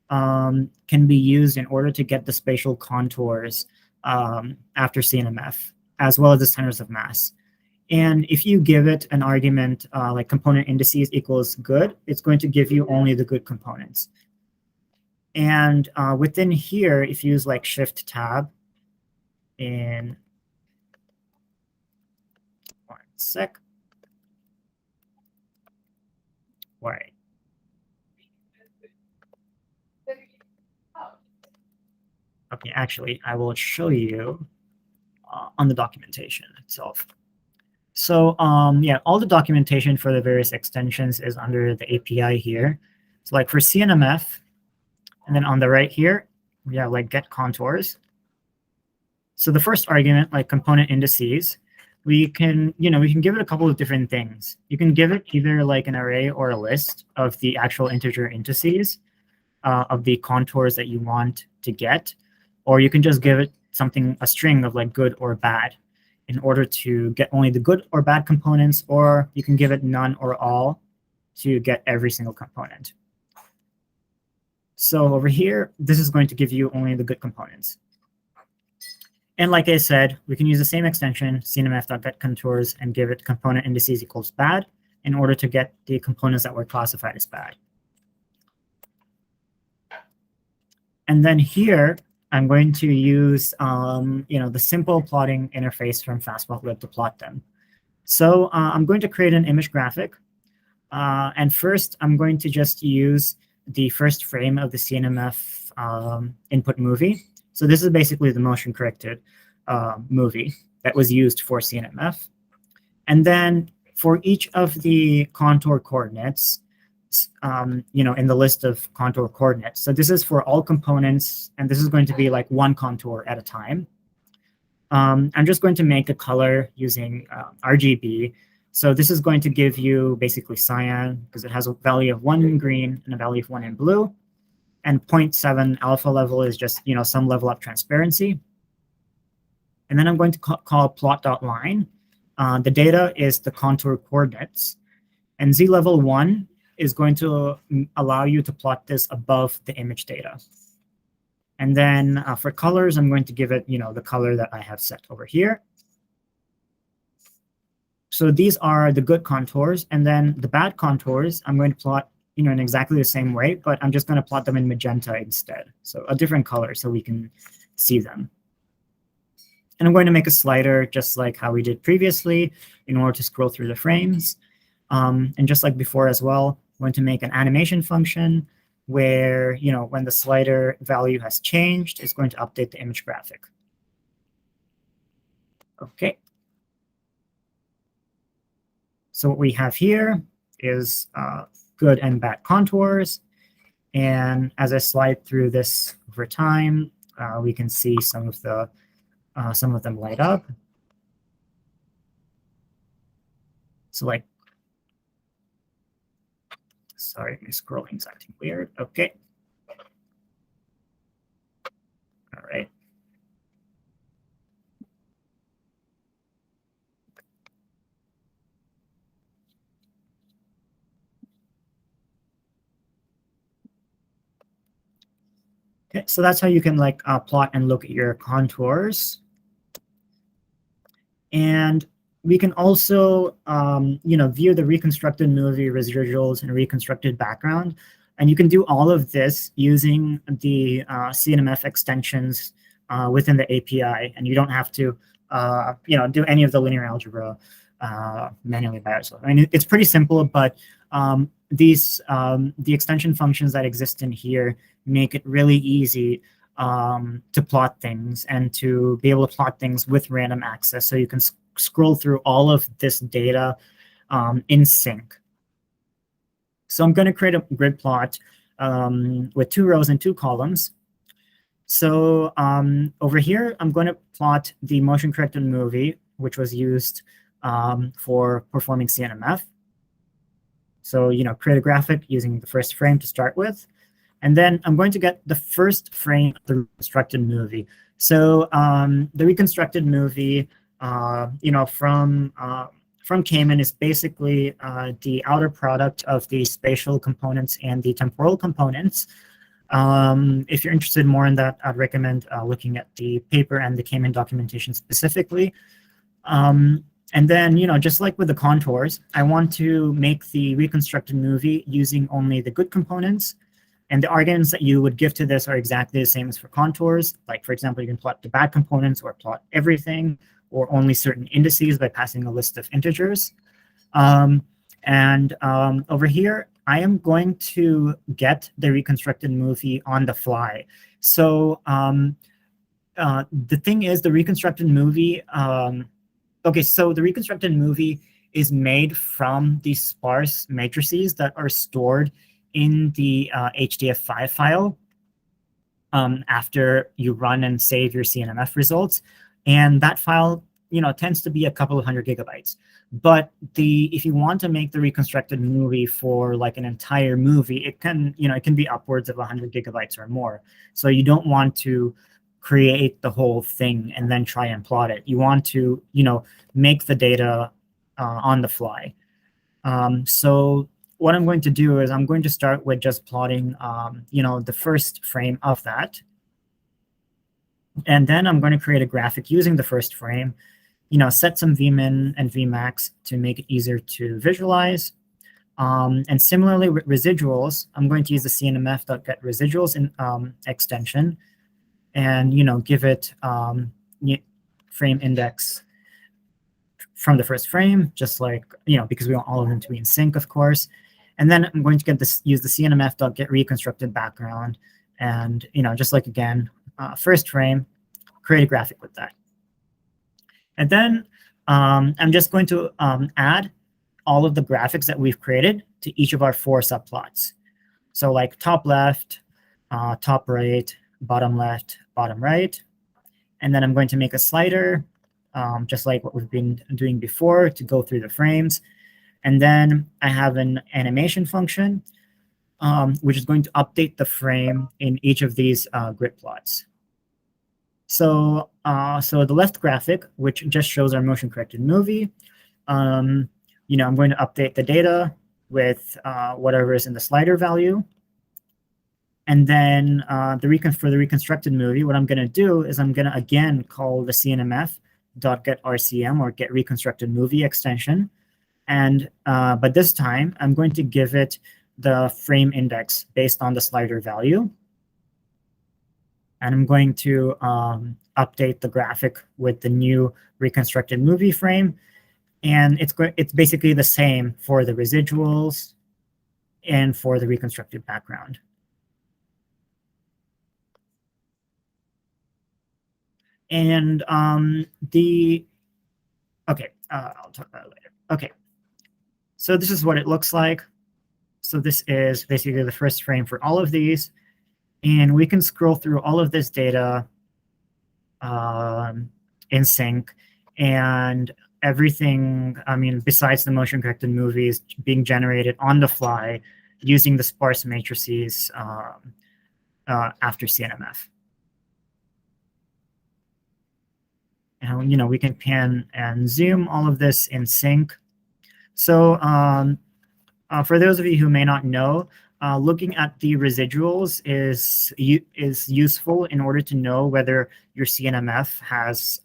Speaker 1: can be used in order to get the spatial contours after CNMF, as well as the centers of mass. And if you give it an argument like component indices equals good, it's going to give you only the good components. And within here, if you use like Shift Tab in 1 sec. Right. Okay, actually, I will show you on the documentation itself. So yeah, all the documentation for the various extensions is under the API here. So like for CNMF, and then on the right here, we have like get contours. So the first argument, like component indices, we can give it a couple of different things. You can give it either like an array or a list of the actual integer indices of the contours that you want to get, or you can just give it a string of like good or bad in order to get only the good or bad components, or you can give it none or all to get every single component. So over here, this is going to give you only the good components. And like I said, we can use the same extension, cnmf.getContours, and give it component indices equals bad in order to get the components that were classified as bad. And then here, I'm going to use the simple plotting interface from fastplotlib to plot them. So I'm going to create an image graphic. And first, I'm going to just use the first frame of the CNMF input movie. So this is basically the motion corrected movie that was used for CNMF. And then for each of the contour coordinates, in the list of contour coordinates. So this is for all components, and this is going to be like one contour at a time. I'm just going to make a color using RGB. So this is going to give you basically cyan, because it has a value of 1 in green and a value of 1 in blue. And 0.7 alpha level is just some level of transparency. And then I'm going to call plot.line. The data is the contour coordinates. And z level 1 is going to allow you to plot this above the image data. And then for colors, I'm going to give it, the color that I have set over here. So these are the good contours. And then the bad contours, I'm going to plot, in exactly the same way, but I'm just going to plot them in magenta instead. So a different color so we can see them. And I'm going to make a slider just like how we did previously in order to scroll through the frames. And just like before as well, I'm going to make an animation function where, when the slider value has changed, it's going to update the image graphic. OK. So what we have here is good and bad contours. And as I slide through this over time, we can see some of them light up. So like, sorry, my scrolling's acting weird. Okay. All right. Okay, so that's how you can like plot and look at your contours. And we can also, view the reconstructed movie residuals and reconstructed background. And you can do all of this using the CNMF extensions within the API. And you don't have to, do any of the linear algebra manually by yourself. I mean, it's pretty simple, but the extension functions that exist in here make it really easy to plot things and to be able to plot things with random access. So you can scroll through all of this data in sync. So I'm going to create a grid plot with 2 rows and 2 columns. So over here, I'm going to plot the motion corrected movie, which was used for performing CNMF. So, create a graphic using the first frame to start with. And then I'm going to get the first frame of the reconstructed movie. So the reconstructed movie, from Cayman is basically the outer product of the spatial components and the temporal components. If you're interested more in that, I'd recommend looking at the paper and the Cayman documentation specifically. And then, just like with the contours, I want to make the reconstructed movie using only the good components. And the arguments that you would give to this are exactly the same as for contours. Like, for example, you can plot the bad components or plot everything or only certain indices by passing a list of integers. Over here, I am going to get the reconstructed movie on the fly. So the thing is, the reconstructed movie, so the reconstructed movie is made from these sparse matrices that are stored in the HDF5 file after you run and save your CNMF results. And that file, tends to be a couple of 100 gigabytes. But if you want to make the reconstructed movie for like an entire movie, it can be upwards of 100 gigabytes or more. So you don't want to create the whole thing and then try and plot it. You want to, make the data on the fly. So what I'm going to do is I'm going to start with just plotting, the first frame of that. And then I'm going to create a graphic using the first frame, set some vmin and vmax to make it easier to visualize. And similarly with residuals, I'm going to use the cnmf.getResiduals extension and, give it frame index from the first frame, just like, because we want all of them to be in sync, of course. And then I'm going to use the cnmf.getReconstructed background. And, just like again, first frame, create a graphic with that. And then I'm just going to add all of the graphics that we've created to each of our 4 subplots. So like top left, top right, bottom left, bottom right. And then I'm going to make a slider, just like what we've been doing before to go through the frames. And then I have an animation function, which is going to update the frame in each of these grid plots. So the left graphic, which just shows our motion corrected movie, I'm going to update the data with whatever is in the slider value. And then for the reconstructed movie, what I'm going to do is I'm going to again call the cnmf.getRCM or get reconstructed movie extension. And but this time I'm going to give it the frame index based on the slider value. And I'm going to update the graphic with the new reconstructed movie frame. And it's basically the same for the residuals and for the reconstructed background. And I'll talk about it later. Okay. So this is what it looks like. So this is basically the first frame for all of these. And we can scroll through all of this data in sync, and everything, I mean, besides the motion corrected movies being generated on the fly using the sparse matrices after CNMF. And, we can pan and zoom all of this in sync. So for those of you who may not know, looking at the residuals is useful in order to know whether your CNMF has,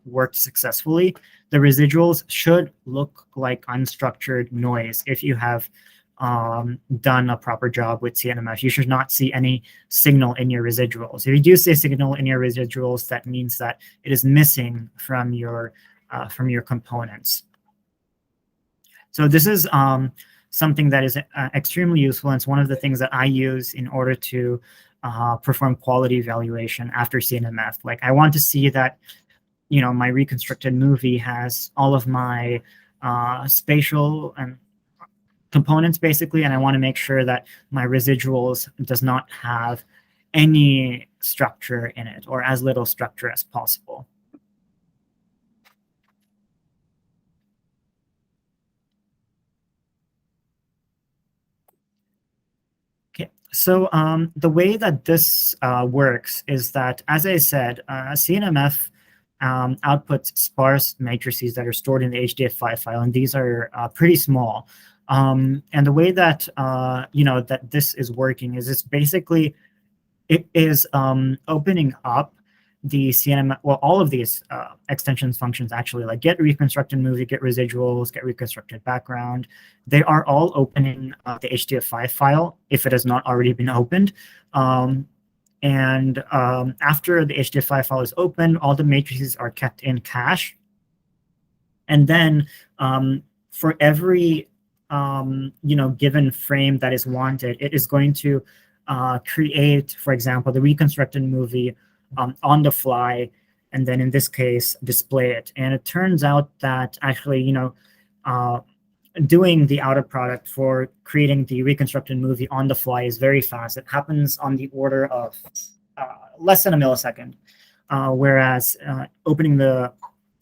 Speaker 1: worked successfully. The residuals should look like unstructured noise if you have done a proper job with CNMF. You should not see any signal in your residuals. If you do see a signal in your residuals, that means that it is missing from your components. So this is something that is extremely useful, and it's one of the things that I use in order to perform quality evaluation after CNMF. Like, I want to see that, my reconstructed movie has all of my spatial and components, basically, and I want to make sure that my residuals does not have any structure in it, or as little structure as possible. So the way that this works is that, as I said, CNMF outputs sparse matrices that are stored in the HDF5 file, and these are pretty small. And the way that that this is working is it's basically opening up the CNMF, well, all of these extensions functions, actually, like get reconstructed movie, get residuals, get reconstructed background. They are all opening the HDF5 file if it has not already been opened. After the HDF5 file is opened, all the matrices are kept in cache. And then for every given frame that is wanted, it is going to create, for example, the reconstructed movie on the fly, and then in this case, display it. And it turns out that actually, doing the outer product for creating the reconstructed movie on the fly is very fast. It happens on the order of less than a millisecond, whereas opening the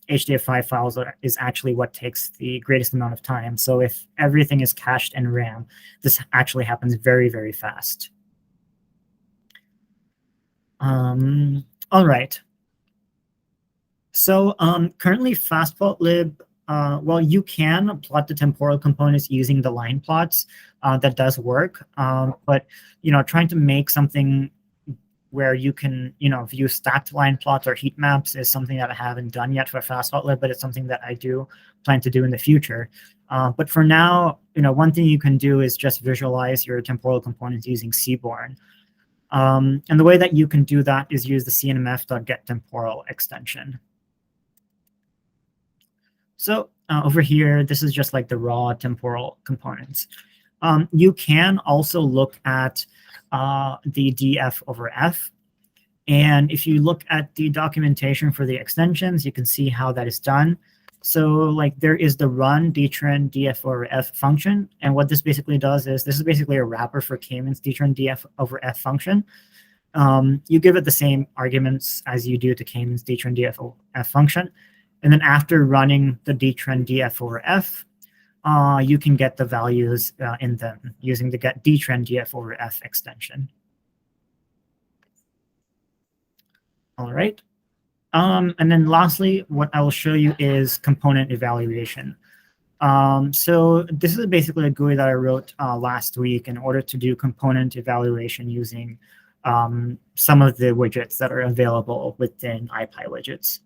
Speaker 1: HDF5 files is actually what takes the greatest amount of time. So if everything is cached in RAM, this actually happens very, very fast. All right. So currently fastplotlib, well, you can plot the temporal components using the line plots. That does work. But, trying to make something where you can, view stacked line plots or heat maps is something that I haven't done yet for fastplotlib, but it's something that I do plan to do in the future. But for now, one thing you can do is just visualize your temporal components using Seaborn. And the way that you can do that is use the cnmf.getTemporal extension. So over here, this is just like the raw temporal components. You can also look at the df over f. And if you look at the documentation for the extensions, you can see how that is done. So like there is the run dtrend df over f function. And what this basically does is this is basically a wrapper for K-means dtrend df over f function. You give it the same arguments as you do to K-means dtrend df over f function. And then after running the dtrend df over f, you can get the values in them using the get dtrend df over f extension. All right. And then lastly, what I will show you is component evaluation. So this is basically a GUI that I wrote last week in order to do component evaluation using some of the widgets that are available within IPyWidgets.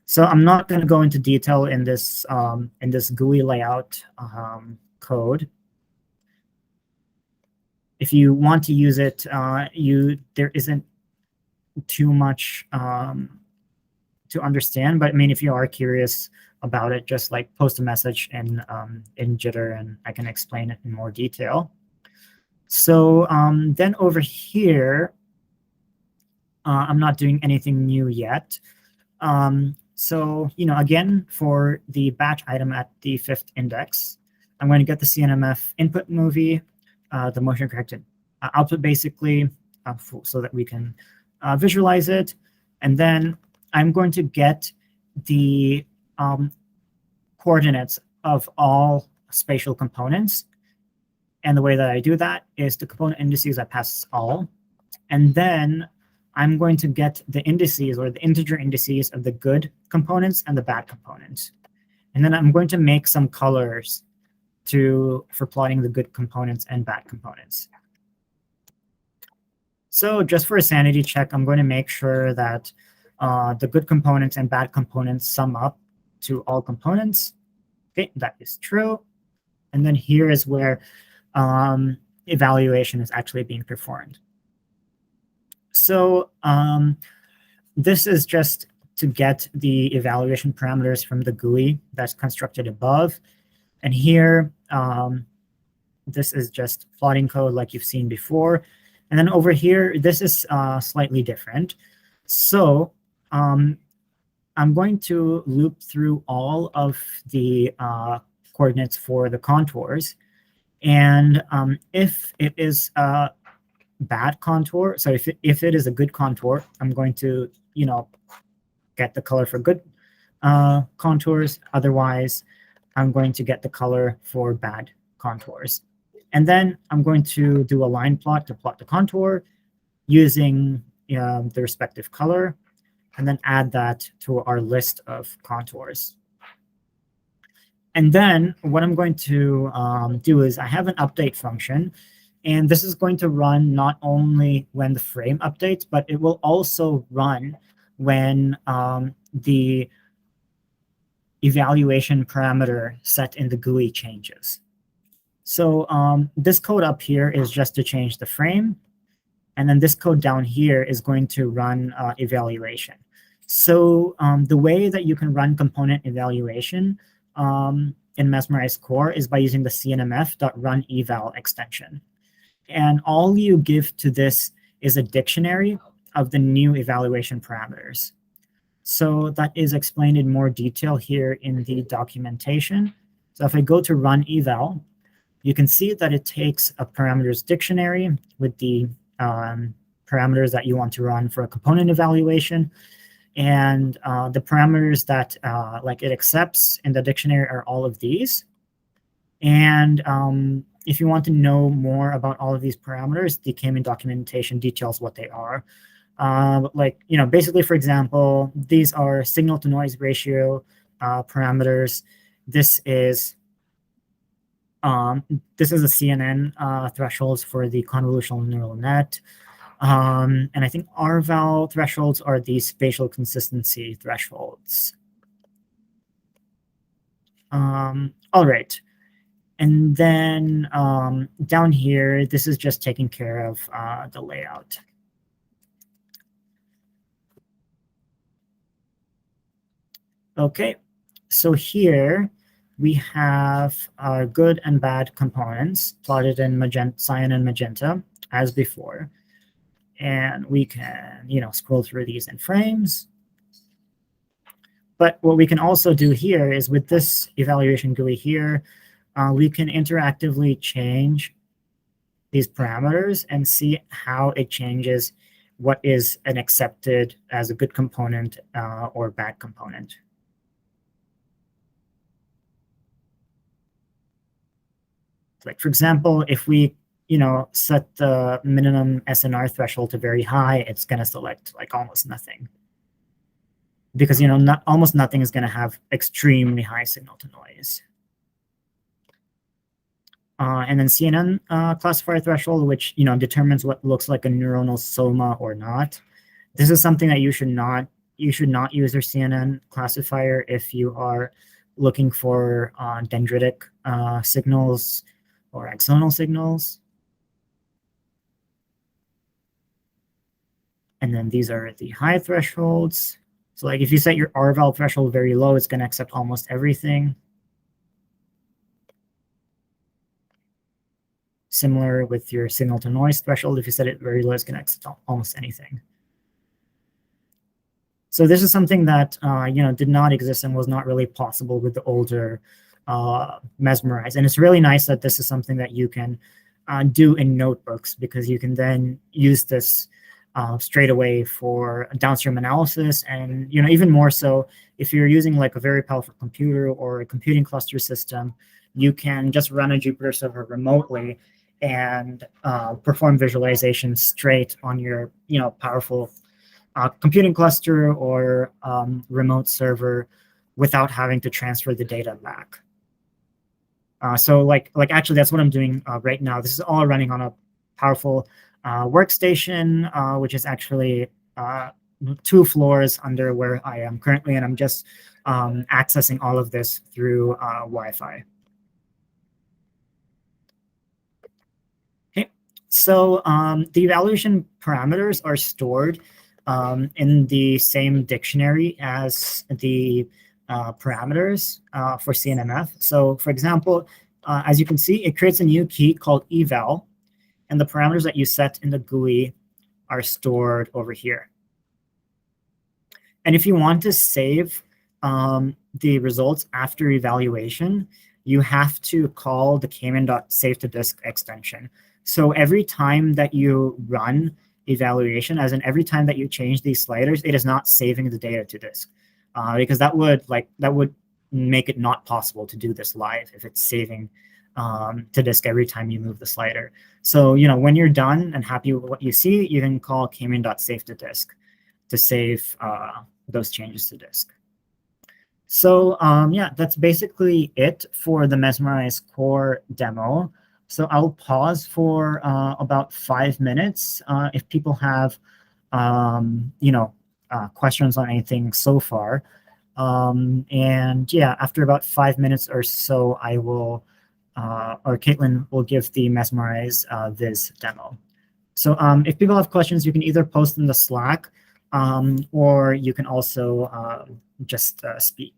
Speaker 1: So I'm not going to go into detail in this GUI layout code. If you want to use it, there isn't too much to understand, but I mean, if you are curious about it, just like post a message in Jitter, and I can explain it in more detail. So then over here, I'm not doing anything new yet. So again, for the batch item at the 5th index, I'm going to get the CNMF input movie, the motion corrected output basically, so that we can visualize it. And then I'm going to get the coordinates of all spatial components. And the way that I do that is the component indices I pass all. And then I'm going to get the indices or the integer indices of the good components and the bad components. And then I'm going to make some colors for plotting the good components and bad components. So just for a sanity check, I'm going to make sure that the good components and bad components sum up to all components. Okay, that is true. And then here is where evaluation is actually being performed. So this is just to get the evaluation parameters from the GUI that's constructed above. And here, this is just plotting code like you've seen before. And then over here, this is slightly different. So I'm going to loop through all of the coordinates for the contours. And if it is a bad contour, so if it is a good contour, I'm going to, get the color for good contours. Otherwise, I'm going to get the color for bad contours. And then I'm going to do a line plot to plot the contour using the respective color, and then add that to our list of contours. And then what I'm going to do is I have an update function, and this is going to run not only when the frame updates, but it will also run when the evaluation parameter set in the GUI changes. So this code up here is just to change the frame. And then this code down here is going to run evaluation. So the way that you can run component evaluation in mesmerize-core is by using the cnmf.runeval extension. And all you give to this is a dictionary of the new evaluation parameters. So that is explained in more detail here in the documentation. So if I go to run eval, you can see that it takes a parameters dictionary with the parameters that you want to run for a component evaluation. And the parameters that it accepts in the dictionary are all of these. And if you want to know more about all of these parameters, the K-mean documentation details what they are. Basically, for example, these are signal to noise ratio parameters. This is a CNN thresholds for the convolutional neural net. And I think RVAL thresholds are the spatial consistency thresholds. All right. And then down here, this is just taking care of the layout. Okay, so here we have our good and bad components plotted in cyan and magenta as before. And we can, scroll through these in frames. But what we can also do here is with this evaluation GUI here, we can interactively change these parameters and see how it changes what is an accepted as a good component or bad component. Like, for example, if we set the minimum SNR threshold to very high, it's going to select like almost nothing. Because, almost nothing is going to have extremely high signal to noise. And then CNN classifier threshold, which, determines what looks like a neuronal soma or not. This is something that you should not use your CNN classifier if you are looking for dendritic signals or axonal signals. And then these are the high thresholds. So like if you set your RVAL threshold very low, it's going to accept almost everything. Similar with your signal to noise threshold, if you set it very low, it's going to accept almost anything. So this is something that did not exist and was not really possible with the older mesmerize. And it's really nice that this is something that you can do in notebooks, because you can then use this straight away for downstream analysis. And even more so, if you're using like a very powerful computer or a computing cluster system, you can just run a Jupyter server remotely and perform visualization straight on your powerful computing cluster or remote server without having to transfer the data back. So like actually that's what I'm doing right now. This is all running on a powerful workstation, which is actually 2 floors under where I am currently, and I'm just accessing all of this through Wi-Fi. Okay, so the evaluation parameters are stored in the same dictionary as the parameters for CNMF. So for example, as you can see, it creates a new key called eval, and the parameters that you set in the GUI are stored over here. And if you want to save the results after evaluation, you have to call the cayman.save-to-disk extension. So every time that you run evaluation, as in every time that you change these sliders, it is not saving the data to disk, because that would make it not possible to do this live if it's saving to disk every time you move the slider. So when you're done and happy with what you see, you can call cayman.save-to-disk to save those changes to disk. So yeah, that's basically it for the mesmerize-core demo. So I'll pause for about 5 minutes if people have questions on anything so far. And yeah, after about 5 minutes or so, I will, or Caitlin will give the mesmerize-viz demo. So if people have questions, you can either post in the Slack, or you can also just speak.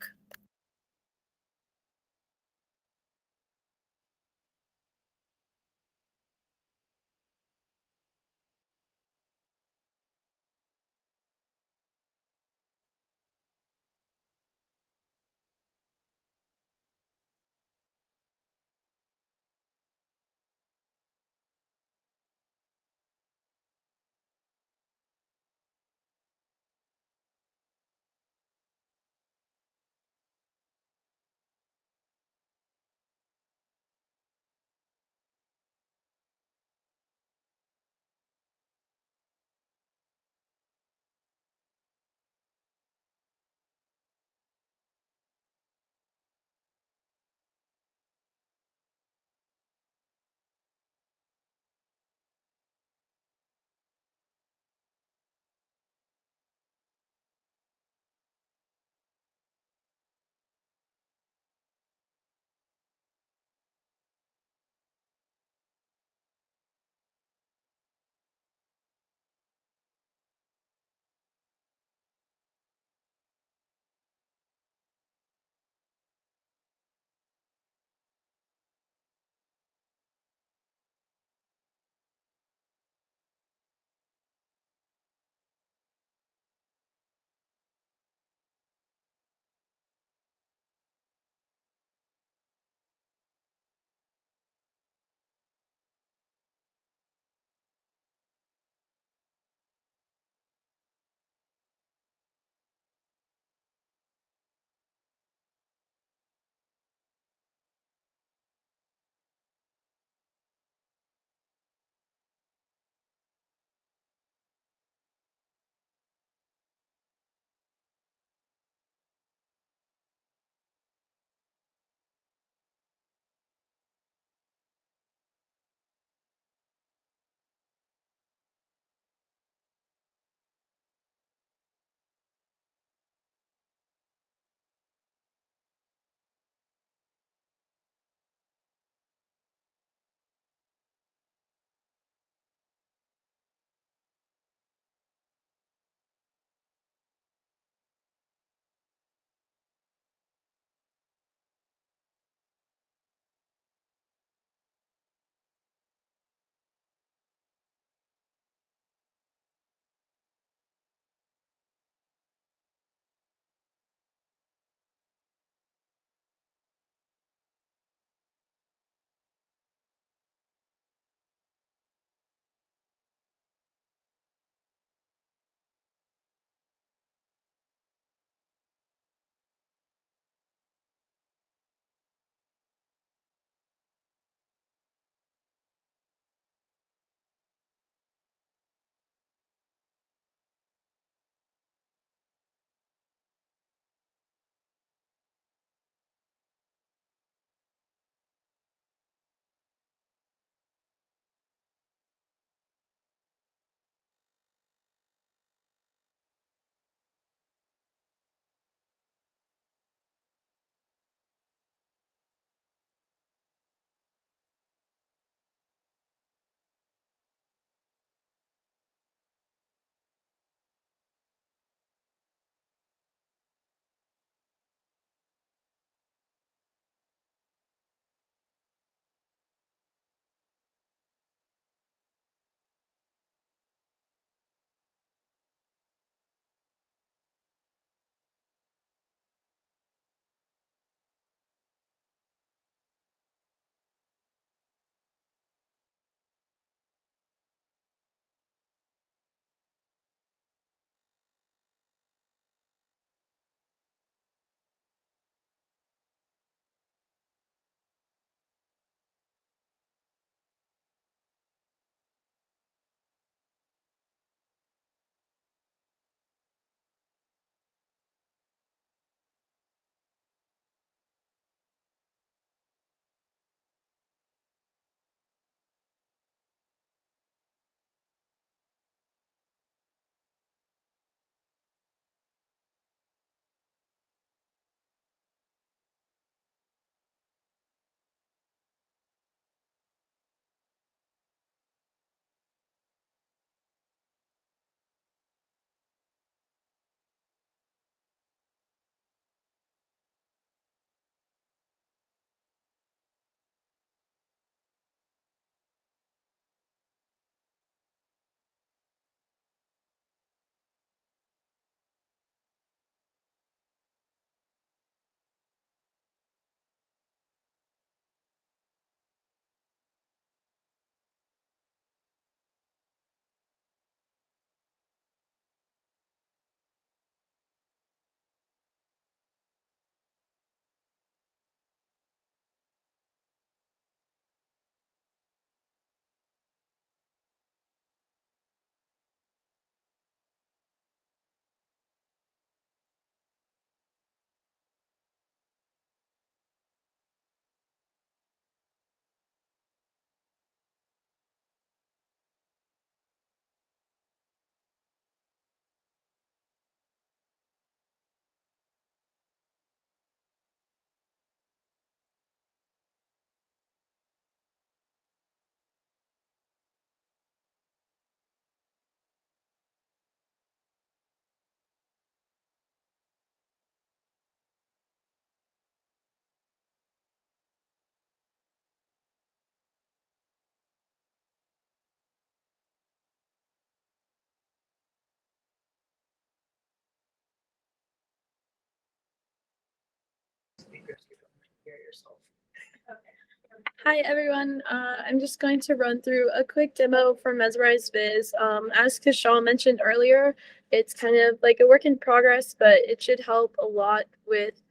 Speaker 2: Hi everyone, I'm just going to run through a quick demo for mesmerize-viz. As Kishal mentioned earlier, it's kind of like a work in progress, but it should help a lot with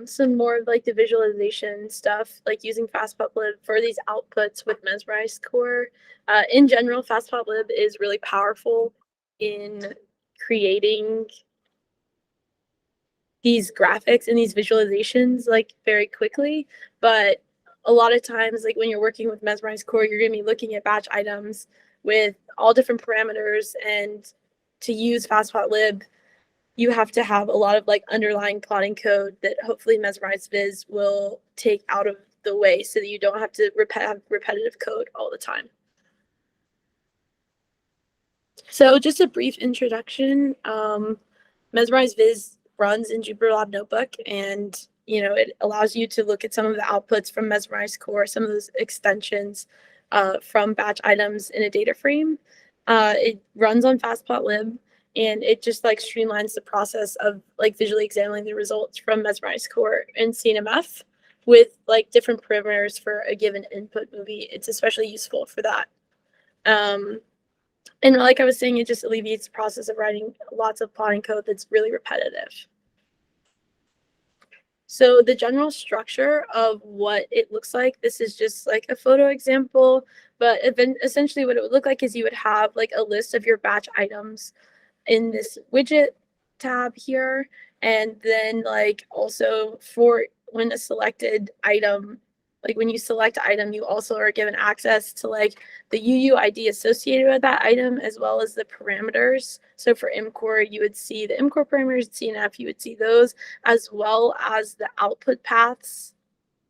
Speaker 2: some more of like the visualization stuff, like using fastplotlib for these outputs with mesmerize-core. In general, fastplotlib is really powerful in creating these graphics and these visualizations like very quickly, but a lot of times, like when you're working with mesmerize-core, you're going to be looking at batch items with all different parameters, and to use fastplotlib, you have to have a lot of like underlying plotting code that hopefully mesmerize-viz will take out of the way so that you don't have to have repetitive code all the time. So just a brief introduction. Mesmerize-viz runs in JupyterLab Notebook, and it allows you to look at some of the outputs from mesmerize-core, some of those extensions from batch items in a data frame. It runs on fastplotlib, and it just like streamlines the process of like visually examining the results from mesmerize-core and CNMF with like different parameters for a given input movie. It's especially useful for that. And like I was saying, it just alleviates the process of writing lots of plotting code that's really repetitive. So the general structure of what it looks like, this is just like a photo example, but essentially what it would look like is you would have like a list of your batch items in this widget tab here. And then like also for when a selected item, like when you select item, you also are given access to like the UUID associated with that item, as well as the parameters. So for MCore, you would see the MCore parameters, CNF, you would see those, as well as the output paths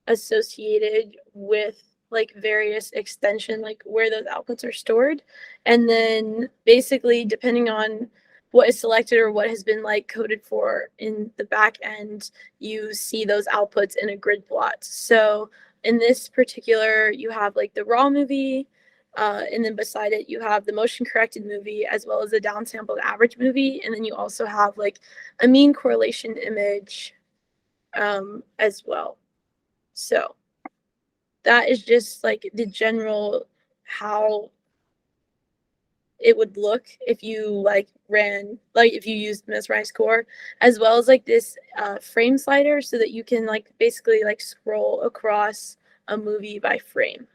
Speaker 2: associated with like various extension, like where those outputs are stored. And then basically, depending on what is selected or what has been like coded for in the back end, you see those outputs in a grid plot. So in this particular, you have like the raw movie, and then beside it, you have the motion corrected movie, as well as the downsampled average movie. And then you also have like a mean correlation image as well. So that is just like the general how it would look if you like ran, like if you used mesmerize-core, as well as like this frame slider so that you can like basically like scroll across a movie by frame.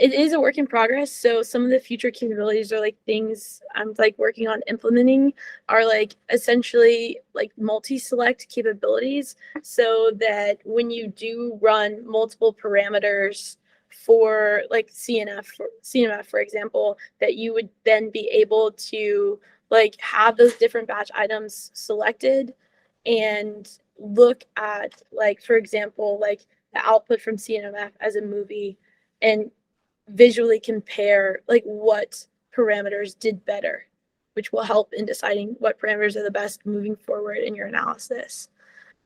Speaker 2: It is a work in progress, so some of the future capabilities are like things I'm like working on implementing are like essentially like multi-select capabilities, so that when you do run multiple parameters for like CNMF, for example, that you would then be able to like have those different batch items selected and look at like, for example, like the output from CNMF as a movie and visually compare like what parameters did better, which will help in deciding what parameters are the best moving forward in your analysis.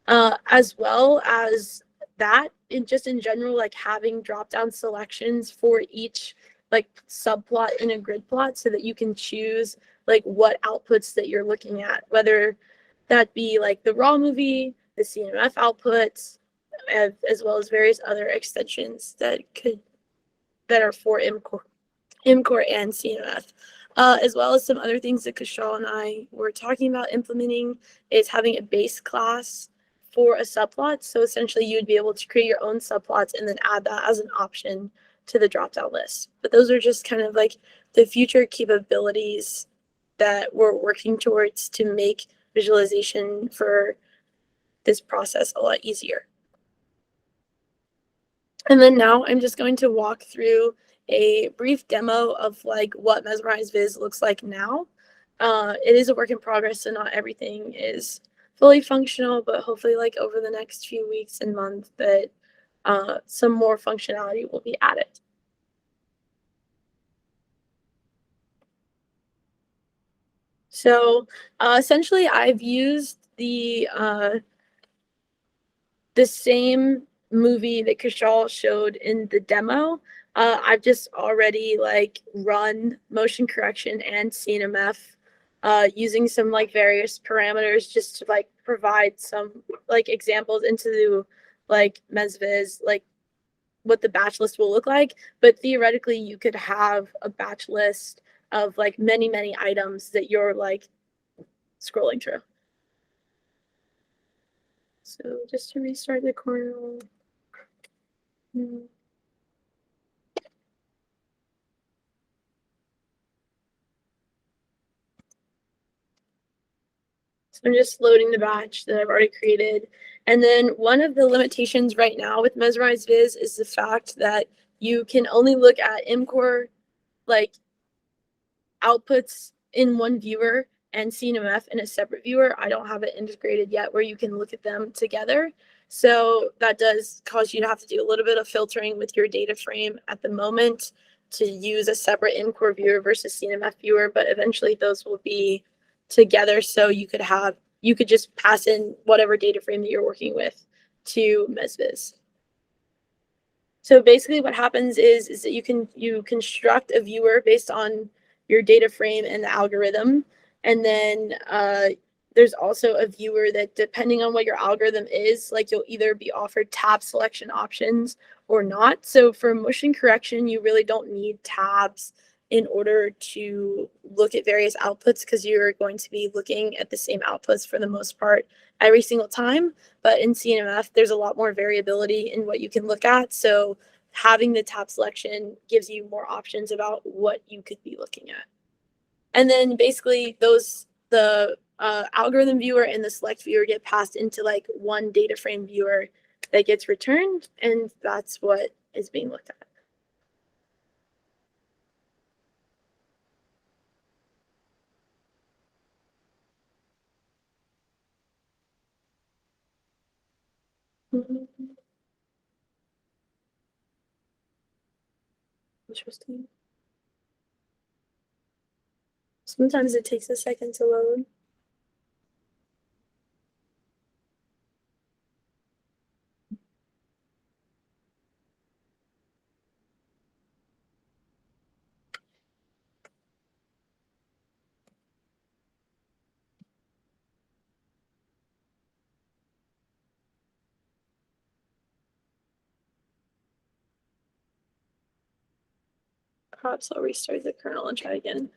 Speaker 2: As well as that, in general, like having drop-down selections for each like subplot in a grid plot so that you can choose like what outputs that you're looking at, whether that be like the raw movie, the CNMF outputs, as well as various other extensions that are for MCore and CNMF. As well as some other things that Kishal and I were talking about implementing is having a base class for a subplot. So essentially you would be able to create your own subplots and then add that as an option to the drop-down list. But those are just kind of like the future capabilities that we're working towards to make visualization for this process a lot easier. And then now I'm just going to walk through a brief demo of like what mesmerize-viz looks like now. It is a work in progress, so not everything is fully functional, but hopefully like over the next few weeks and months that some more functionality will be added. So essentially I've used the same movie that Kishal showed in the demo. I've just already like run motion correction and CNMF using some like various parameters just to like provide some like examples into like mesviz, like what the batch list will look like. But theoretically, you could have a batch list of like many items that you're like scrolling through. So just to restart the kernel. So I'm just loading the batch that I've already created. And then one of the limitations right now with mesmerize-viz is the fact that you can only look at mcore like outputs in one viewer and CNMF in a separate viewer. I don't have it integrated yet where you can look at them together. So that does cause you to have to do a little bit of filtering with your data frame at the moment to use a separate mcore viewer versus CNMF viewer, but eventually those will be together. So you could just pass in whatever data frame that you're working with to mesviz. So basically what happens is that you construct a viewer based on your data frame and the algorithm. And then there's also a viewer that, depending on what your algorithm is, like you'll either be offered tab selection options or not. So for motion correction, you really don't need tabs in order to look at various outputs because you're going to be looking at the same outputs for the most part every single time. But in CNMF, there's a lot more variability in what you can look at. So having the tab selection gives you more options about what you could be looking at. And then basically the algorithm viewer and the select viewer get passed into like one data frame viewer that gets returned, and that's what is being looked at. Interesting. Sometimes it takes a second to load. Perhaps I'll restart the kernel and try again.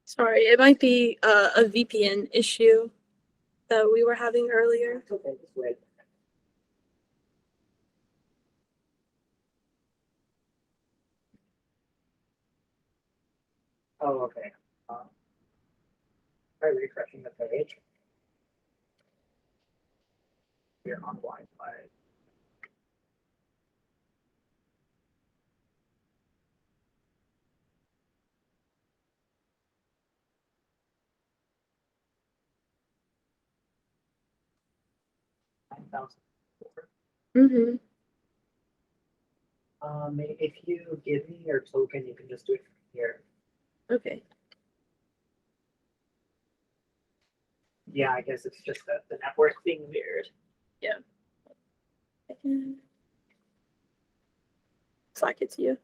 Speaker 2: Sorry, it might be a VPN issue that we were having earlier.
Speaker 1: Okay, just wait. Oh, okay. Try refreshing the page. You're on Wi-Fi.
Speaker 2: Mm-hmm.
Speaker 1: If you give me your token, you can just do it from here.
Speaker 2: Okay.
Speaker 1: Yeah, I guess it's just the network being weird.
Speaker 2: Yeah. I can Slack it to you.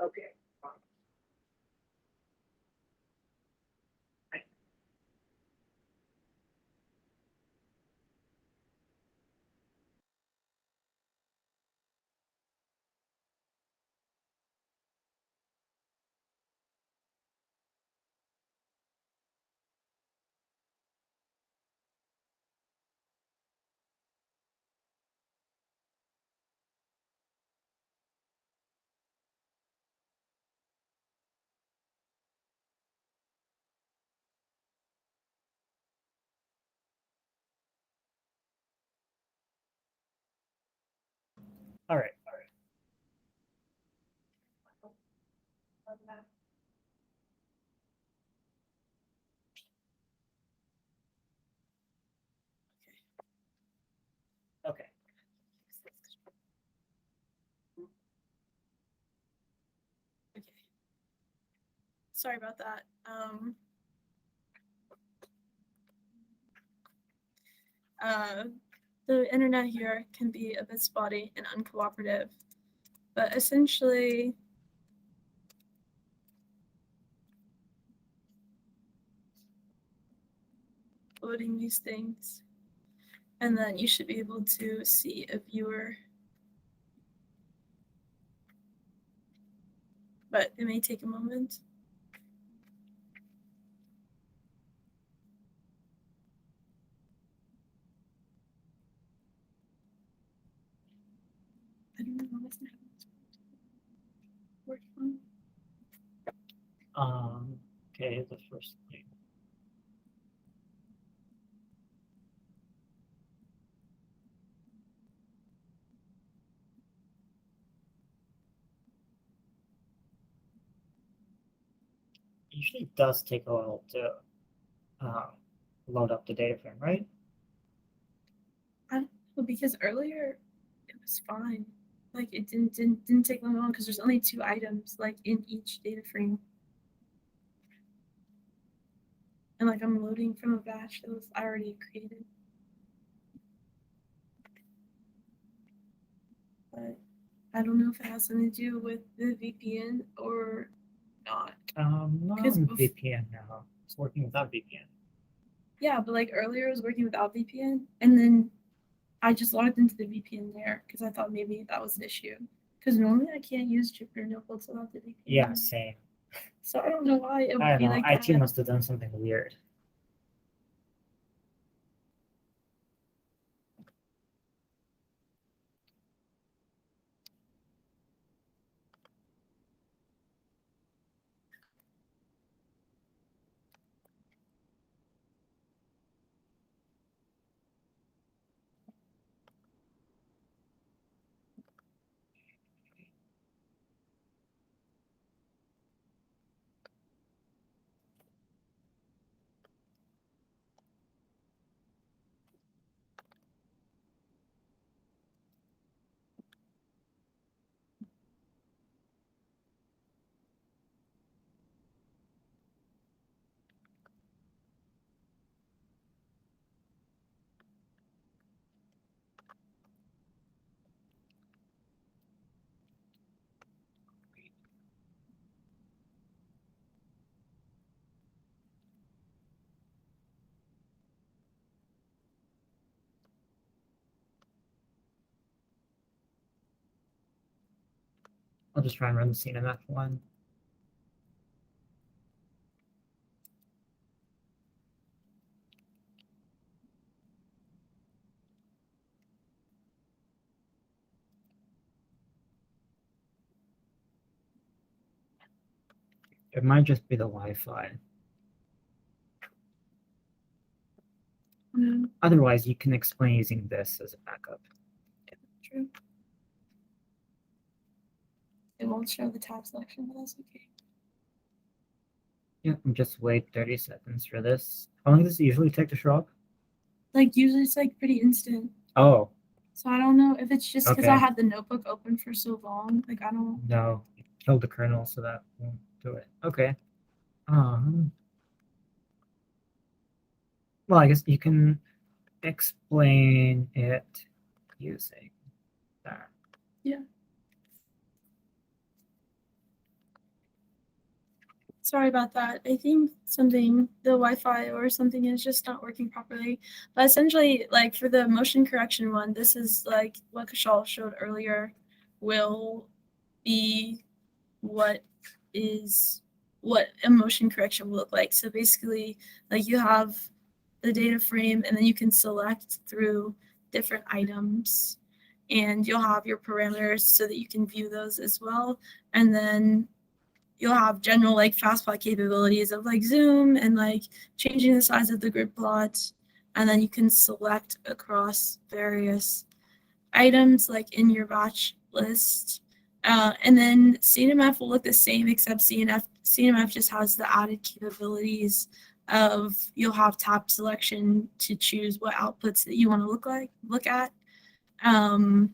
Speaker 1: Okay. All right. Okay.
Speaker 2: Okay. Sorry about that. The internet here can be a bit spotty and uncooperative, but essentially, loading these things, and then you should be able to see a viewer. But it may take a moment. I don't know what's happening.
Speaker 1: Okay, the first thing. It usually does take a while to load up the data frame, right?
Speaker 2: I don't know, because earlier it was fine. Like it didn't take long because there's only 2 items like in each data frame. And like I'm loading from a batch that was already created. But I don't know if it has something to do with the VPN or not.
Speaker 1: Not on VPN now. It's working without VPN.
Speaker 2: Yeah, but like earlier it was working without VPN, and then I just logged into the VPN there because I thought maybe that was the issue. Because normally I can't use Jupyter Notebooks without the VPN.
Speaker 1: Yeah, same.
Speaker 2: So I don't know why it would
Speaker 1: I
Speaker 2: be
Speaker 1: don't know.
Speaker 2: like
Speaker 1: IT
Speaker 2: that.
Speaker 1: must have done something weird. I'll just try and run the CNMF one. It might just be the Wi-Fi. Otherwise, you can explain using this as a backup.
Speaker 2: Yeah, true. It won't show the tab selection, but that's okay.
Speaker 1: Yeah, just wait 30 seconds for this. How long does it usually take to show up?
Speaker 2: Like usually it's like pretty instant.
Speaker 1: Oh.
Speaker 2: So I don't know if it's just because I
Speaker 1: Okay.
Speaker 2: had the notebook open for so long. Like I don't.
Speaker 1: No, you killed the kernel, so that won't do it. Okay. Well, I guess you can explain it using that.
Speaker 2: Yeah. Sorry about that. I think the Wi-Fi or something is just not working properly. But essentially, like for the motion correction one, this is like what Kashal showed earlier will be what a motion correction will look like. So basically, like you have the data frame and then you can select through different items and you'll have your parameters so that you can view those as well. And then you'll have general like fastplot capabilities of like zoom and like changing the size of the grid plot. And then you can select across various items like in your batch list. And then CNMF will look the same, except CNMF just has the added capabilities of you'll have tab selection to choose what outputs that you want to look at. And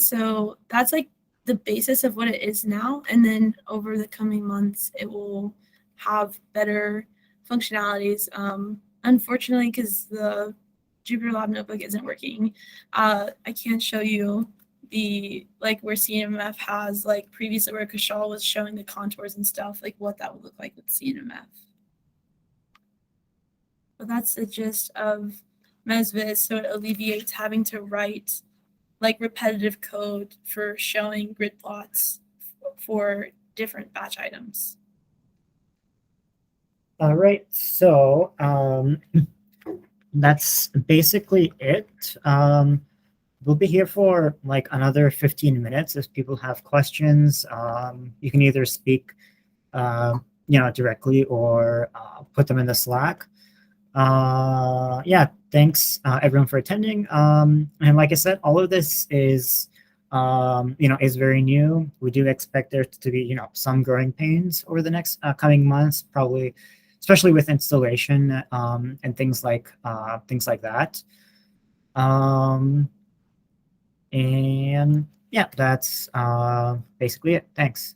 Speaker 2: so that's like the basis of what it is now. And then over the coming months, it will have better functionalities. Unfortunately, because the Jupyter Lab notebook isn't working, I can't show you the like where CNMF has like previously where Kashal was showing the contours and stuff, like what that would look like with CNMF. But that's the gist of mesviz, so it alleviates having to write like repetitive code for showing grid plots for different batch items.
Speaker 1: All right, so that's basically it. We'll be here for like another 15 minutes. If people have questions, you can either speak, directly or put them in the Slack. Yeah, thanks everyone for attending. And like I said, all of this is, is very new. We do expect there to be, some growing pains over the next coming months, probably, especially with installation and things like that. And yeah, that's basically it. Thanks.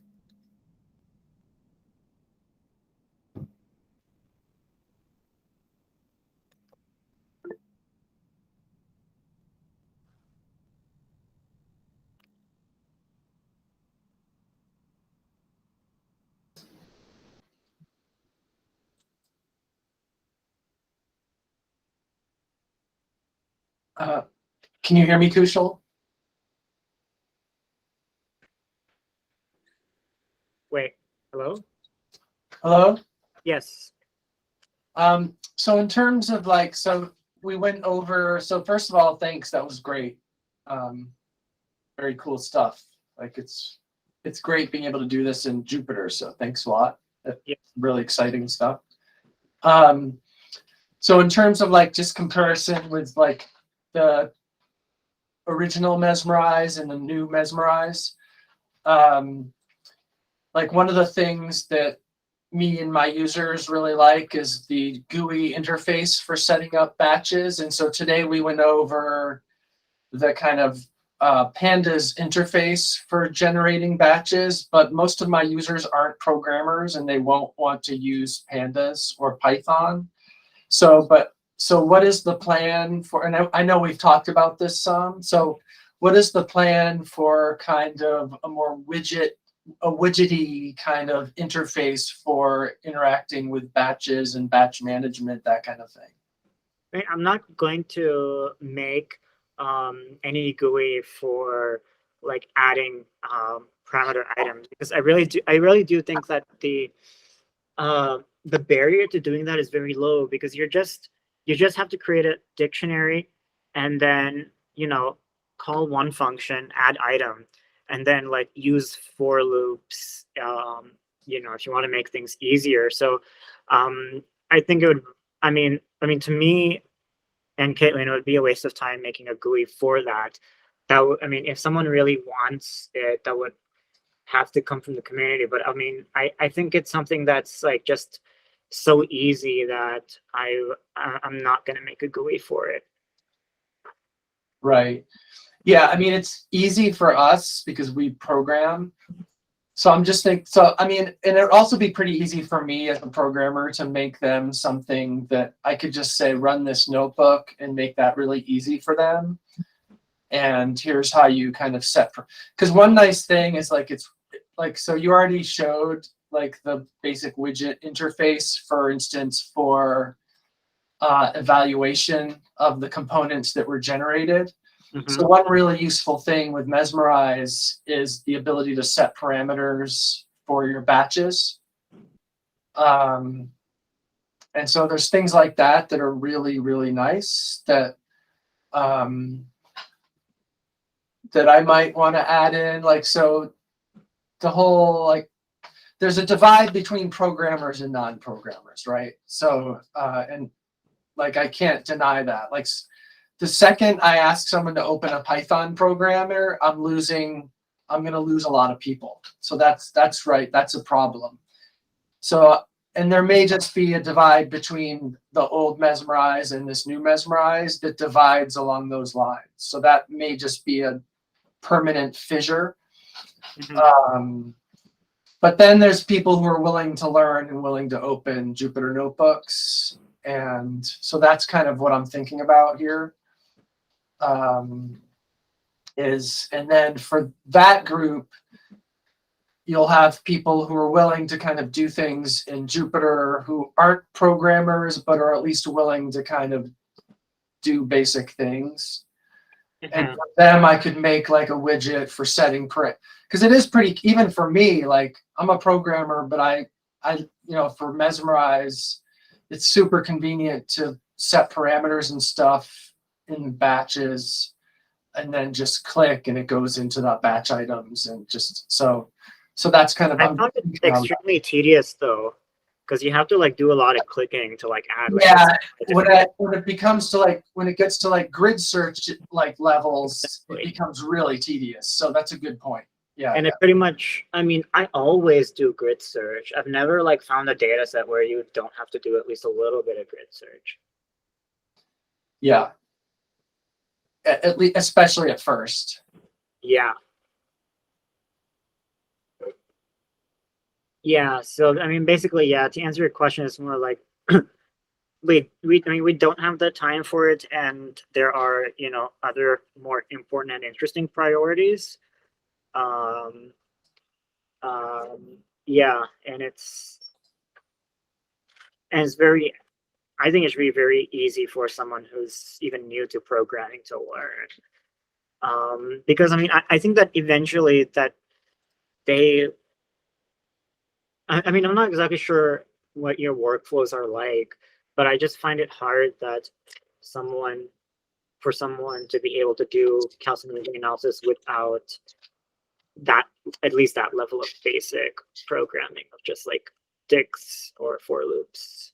Speaker 3: Can you hear me, Kushal?
Speaker 1: Wait, hello?
Speaker 3: Hello?
Speaker 1: Yes.
Speaker 3: So in terms of like, so we went over, so first of all, thanks, that was great. Very cool stuff. Like it's great being able to do this in Jupyter, so thanks a lot. That's really exciting stuff. So in terms of like just comparison with like the original Mesmerize and the new Mesmerize, like one of the things that me and my users really like is the GUI interface for setting up batches. And so today we went over the kind of pandas interface for generating batches, but most of my users aren't programmers and they won't want to use pandas or Python. So what is the plan for, and I know we've talked about this some, so what is the plan for kind of a more widgety kind of interface for interacting with batches and batch management, that kind of thing?
Speaker 1: I'm not going to make any GUI for like adding parameter items, because I really do think that the barrier to doing that is very low, because you just have to create a dictionary and then call one function, add item, and then like use for loops, if you want to make things easier. So I think it would, I mean to me and Caitlin, it would be a waste of time making a GUI for that. If someone really wants it, that would have to come from the community. But I think it's something that's like just so easy that I'm not going to make a GUI for it.
Speaker 3: Right. Yeah, it's easy for us because we program. So I'm just thinking, and it would also be pretty easy for me as a programmer to make them something that I could just say, run this notebook and make that really easy for them. And here's how you kind of set, because one nice thing is like, it's like, so you already showed like the basic widget interface, for instance, for evaluation of the components that were generated. Mm-hmm. So one really useful thing with Mesmerize is the ability to set parameters for your batches. And so there's things like that are really, really nice that that I might want to add in. Like, so the whole, like, there's a divide between programmers and non-programmers, right? So, and like, I can't deny that. Like, the second I ask someone to open a Python programmer, I'm going to lose a lot of people. So that's right. That's a problem. So, and there may just be a divide between the old Mesmerize and this new Mesmerize that divides along those lines. So that may just be a permanent fissure. But then there's people who are willing to learn and willing to open Jupyter notebooks. And so that's kind of what I'm thinking about here. And then for that group, you'll have people who are willing to kind of do things in Jupyter who aren't programmers, but are at least willing to kind of do basic things. And for them, I could make like a widget for setting because it is pretty, even for me, like I'm a programmer, but I, for Mesmerize, it's super convenient to set parameters and stuff in batches and then just click and it goes into that batch items and just, so that's kind of,
Speaker 1: I found it extremely tedious though, because you have to like do a lot of clicking to like add.
Speaker 3: Yeah, when it becomes to like, when it gets to like grid search like levels, exactly. It becomes really tedious. So that's a good point. Yeah.
Speaker 1: And it pretty much, I mean, I always do grid search. I've never like found a data set where you don't have to do at least a little bit of grid search.
Speaker 3: Yeah. At least, especially at first.
Speaker 1: Yeah. Yeah, so I mean, basically, yeah. To answer your question, it's more like we don't have the time for it, and there are other more important and interesting priorities. Yeah, and it's very. I think it should be very easy for someone who's even new to programming to learn. Because I mean, I think that eventually that they. I mean, I'm not exactly sure what your workflows are like, but I just find it hard that for someone to be able to do calculating analysis without that, at least that level of basic programming of just like dicts or for loops.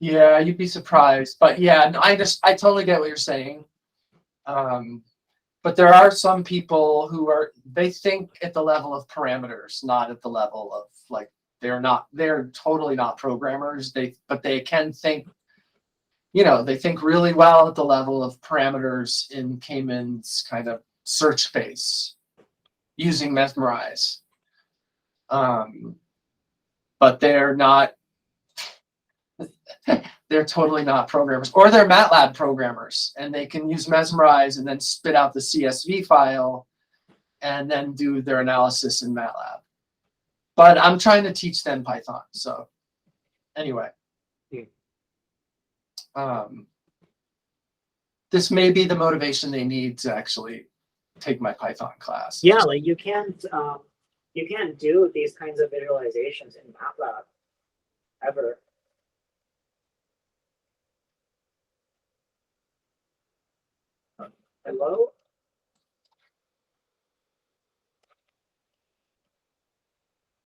Speaker 3: Yeah, you'd be surprised, but yeah, I totally get what you're saying. But there are some people who they think at the level of parameters, not at the level of like, they're totally not programmers. But they can think, they think really well at the level of parameters in K-means kind of search space using Mesmerize. But they're not, they're totally not programmers, or they're MATLAB programmers, and they can use Mesmerize and then spit out the CSV file and then do their analysis in MATLAB. But I'm trying to teach them Python. So anyway, this may be the motivation they need to actually take my Python class.
Speaker 1: Yeah, like you can't do these kinds of visualizations in MATLAB ever. Hello?